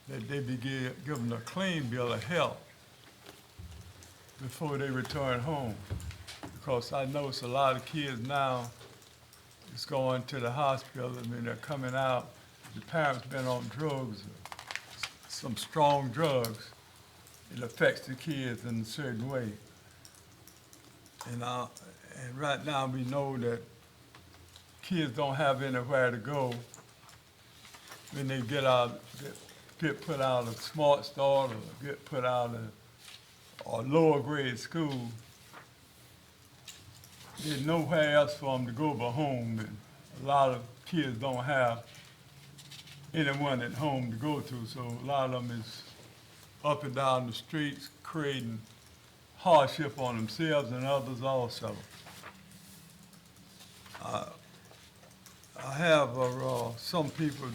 that they be given a clean bill of health before they return home. Because I notice a lot of kids now is going to the hospital, and when they're coming out, the parents been on drugs, some strong drugs. It affects the kids in a certain way. And right now we know that kids don't have anywhere to go when they get put out of Smart Start or get put out of or lower grade school. There's nowhere else for them to go but home, and a lot of kids don't have anyone at home to go to, so a lot of them is up and down the streets creating hardship on themselves and others also. I have some people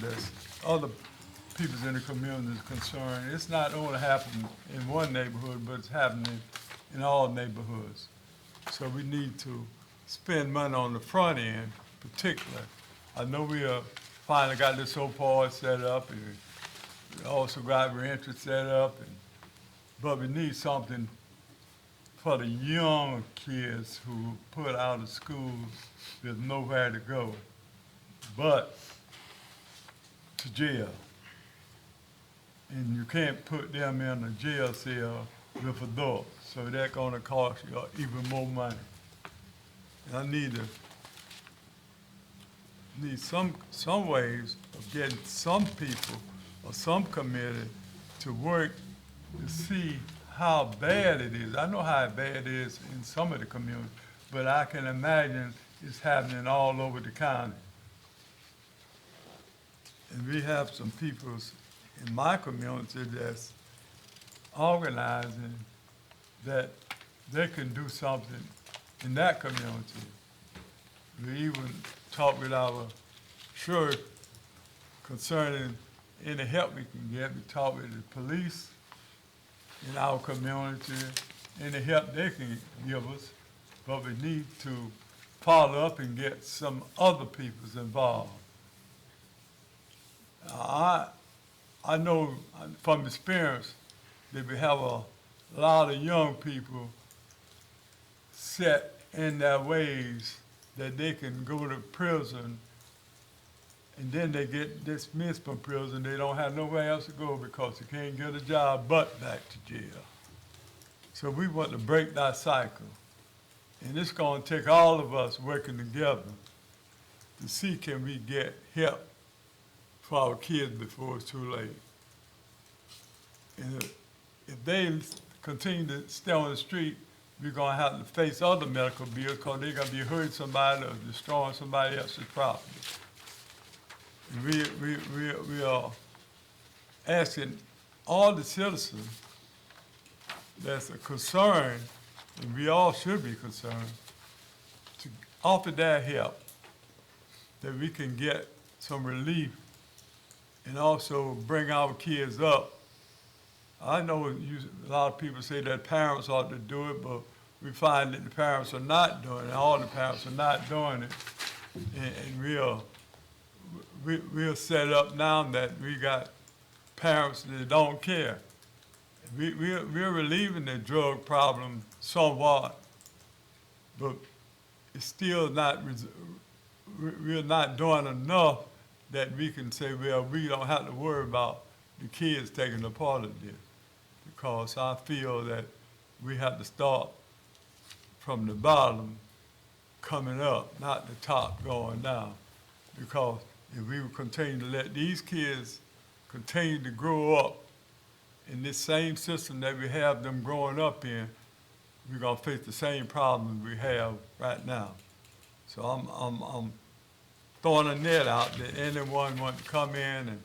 other people in the community is concerned. It's not only happening in one neighborhood, but it's happening in all neighborhoods. So we need to spend money on the front end, particularly. I know we finally got this OPAR set up, and we also got reentry set up, but we need something for the young kids who put out of school with nowhere to go but to jail. And you can't put them in a jail cell with adults, so that's gonna cost you even more money. And I need some ways of getting some people or some committee to work to see how bad it is. I know how bad it is in some of the communities, but I can imagine it's happening all over the county. And we have some people in my community that's organizing that they can do something in that community. We even talked with our church concerning any help we can get. We talked with the police in our community, any help they can give us, but we need to follow up and get some other peoples involved. I know from experience that we have a lot of young people set in their ways that they can go to prison, and then they get dismissed from prison. They don't have nowhere else to go because they can't get a job but back to jail. So we want to break that cycle. And it's going to take all of us working together to see can we get help for our kids before it's too late. And if they continue to stay on the street, we're going to have to face other medical bills because they're going to be hurting somebody or destroying somebody else's property. And we are asking all the citizens that's a concern, and we all should be concerned, to offer their help, that we can get some relief and also bring our kids up. I know a lot of people say that parents ought to do it, but we find that the parents are not doing it. All the parents are not doing it. And we're set up now that we got parents that don't care. We're relieving the drug problem somewhat, but it's still not, we're not doing enough that we can say, well, we don't have to worry about the kids taking a part of this. Because I feel that we have to start from the bottom coming up, not the top going down. Because if we continue to let these kids continue to grow up in this same system that we have them growing up in, we're gonna face the same problems we have right now. So I'm throwing a net out that anyone want to come in and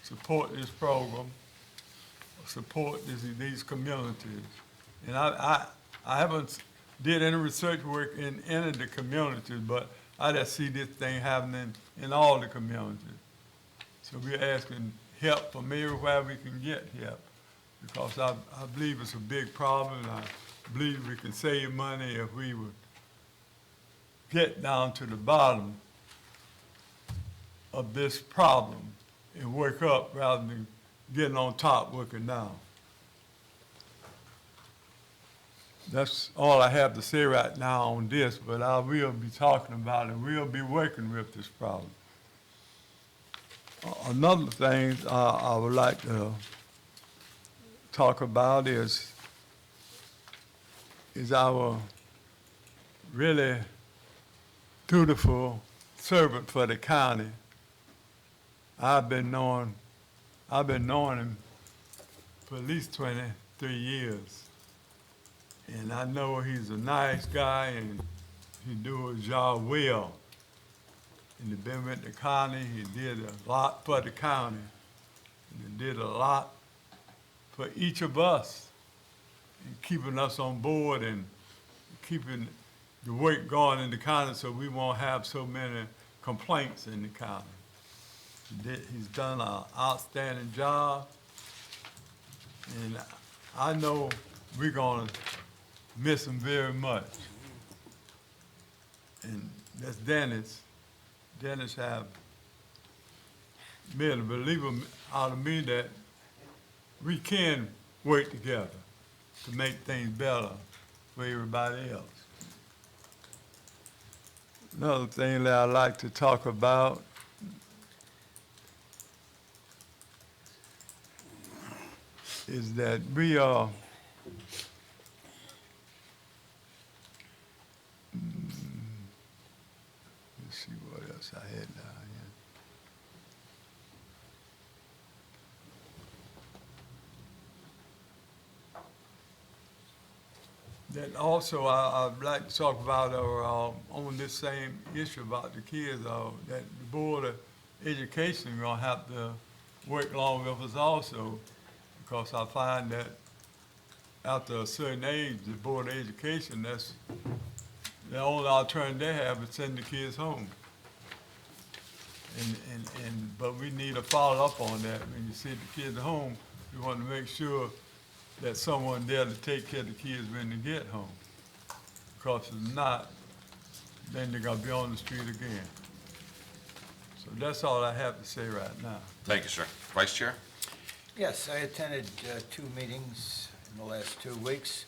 support this program, support these communities. And I haven't did any research work in any of the communities, but I just see this thing happening in all the communities. So we're asking help from everywhere we can get help. because I believe it's a big problem, and I believe we can save money if we would get down to the bottom of this problem and work up rather than getting on top, working down. That's all I have to say right now on this, but I will be talking about it, we'll be working with this problem. Another thing I would like to talk about is our really dutiful servant for the county. I've been knowing him for at least 23 years. And I know he's a nice guy and he do his job well. And he been with the county, he did a lot for the county. And he did a lot for each of us in keeping us on board and keeping the work going in the county so we won't have so many complaints in the county. He's done an outstanding job, and I know we're gonna miss him very much. And that's Dennis. Dennis have made a believer out of me that we can work together to make things better for everybody else. Another thing that I'd like to talk about is that we are let's see what else I had down here. That also I'd like to talk about on this same issue about the kids, that the Board of Education gonna have to work along with us also, because I find that after a certain age, the Board of Education, that's the only alternative they have is send the kids home. But we need to follow up on that. When you send the kids home, we want to make sure that someone there to take care of the kids when they get home. Because if not, then they're gonna be on the street again. So that's all I have to say right now. Thank you, sir. Vice Chair? Yes, I attended 2 meetings in the last 2 weeks.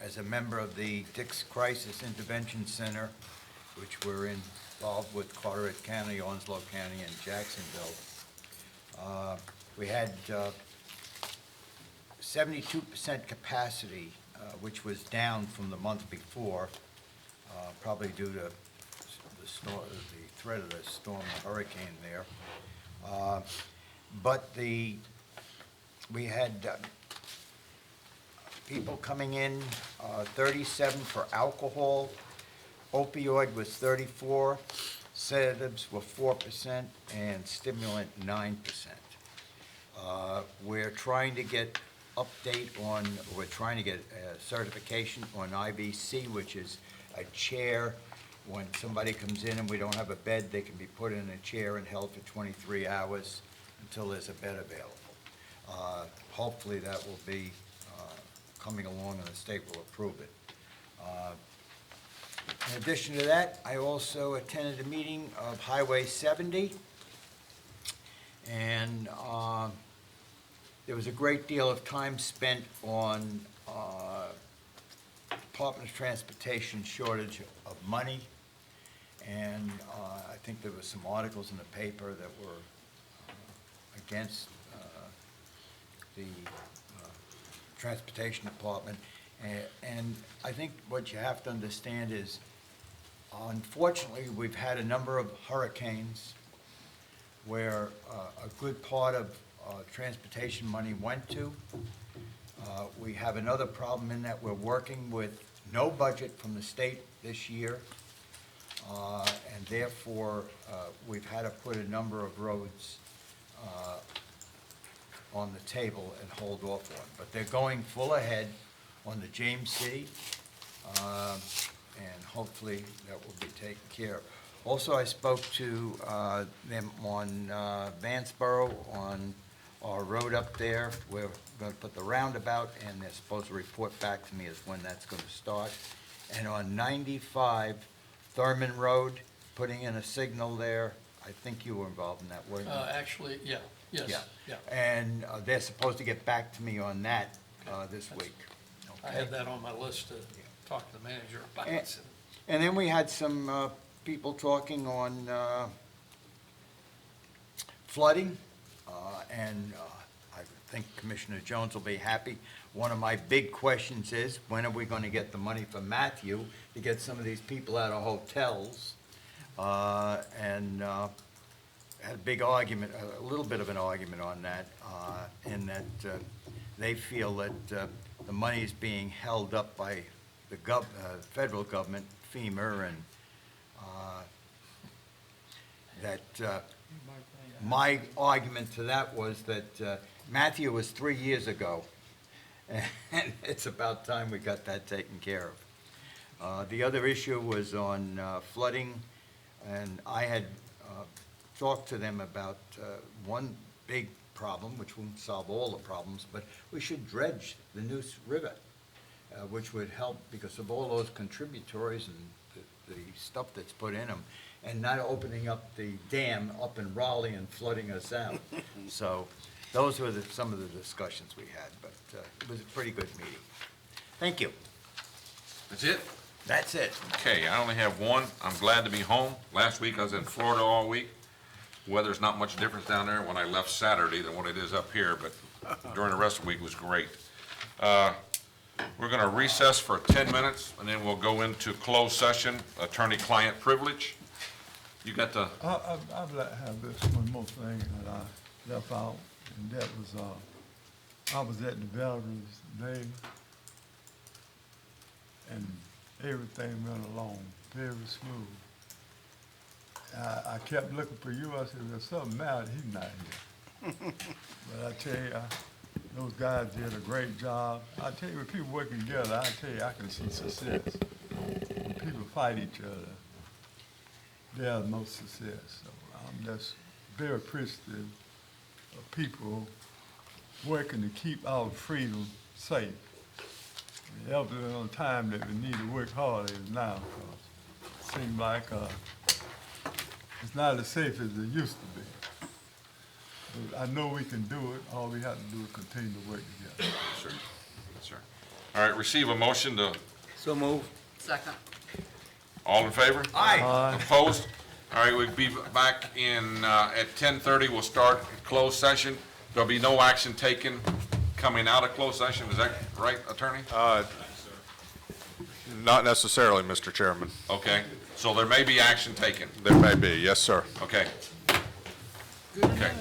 As a member of the Dix Crisis Intervention Center, which we're involved with Carteret County, Onslow County, and Jacksonville, we had 72% capacity, which was down from the month before, probably due to the threat of the storm, the hurricane there. But we had people coming in, 37 for alcohol, opioid was 34, sedatives were 4%, and stimulant 9%. We're trying to get we're trying to get a certification on IBC, which is a chair. When somebody comes in and we don't have a bed, they can be put in a chair and held for 23 hours until there's a bed available. Hopefully that will be coming along and the state will approve it. In addition to that, I also attended a meeting of Highway 70, and there was a great deal of time spent on Department of Transportation shortage of money, and I think there were some articles in the paper that were against the Transportation Department. And I think what you have to understand is, unfortunately, we've had a number of hurricanes where a good part of transportation money went to. We have another problem in that we're working with no budget from the state this year, and therefore we've had to put a number of roads on the table and hold off on. But they're going full ahead on the James City, and hopefully that will be taken care of. Also, I spoke to them on Vanceboro, on our road up there. We're gonna put the roundabout, and they're supposed to report back to me as when that's gonna start. And on 95 Thurman Road, putting in a signal there. I think you were involved in that, weren't you? Actually, yeah, yes, yeah. And they're supposed to get back to me on that this week. I had that on my list to talk to the manager about. And then we had some people talking on flooding, and I think Commissioner Jones will be happy. One of my big questions is, when are we going to get the money from Matthew to get some of these people out of hotels? And had a big argument, a little bit of an argument on that, in that they feel that the money is being held up by the federal government, FEMA, and that my argument to that was that Matthew was 3 years ago, and it's about time we got that taken care of. The other issue was on flooding, and I had talked to them about one big problem, which won't solve all the problems, but we should dredge the Neuse River, which would help because of all those contributories and the stuff that's put in them, and not opening up the dam up in Raleigh and flooding us out. So those were some of the discussions we had, but it was a pretty good meeting. Thank you. That's it? That's it. Okay, I only have one. I'm glad to be home. Last week I was in Florida all week. Weather's not much difference down there when I left Saturday than what it is up here, but during the rest of the week it was great. We're gonna recess for 10 minutes, and then we'll go into closed session, attorney-client privilege. You got the, I'd like to have this one more thing that I left out, and that was, I was at the Veterans Day, and everything went along very smooth. I kept looking for you. I said, there's something matter, he's not here. But I tell you, those guys did a great job. I tell you, when people working together, I tell you, I can see success. When people fight each other, they have the most success. So I'm just very appreciative of people working to keep our freedom safe. Elderly on time that we need to work hard is now, because it seems like it's not as safe as it used to be. But I know we can do it. All we have to do is continue to work together. yes, sir. Yes, sir. All right, receive a motion to, So move. Second. all in favor? Aye. Opposed? All right, we'll be back in, at 10:30. We'll start closed session. There'll be no action taken coming out of closed session. Is that right, attorney? Not necessarily, Mr. Chairman. Okay, so there may be action taken. There may be, yes, sir. Okay. Okay.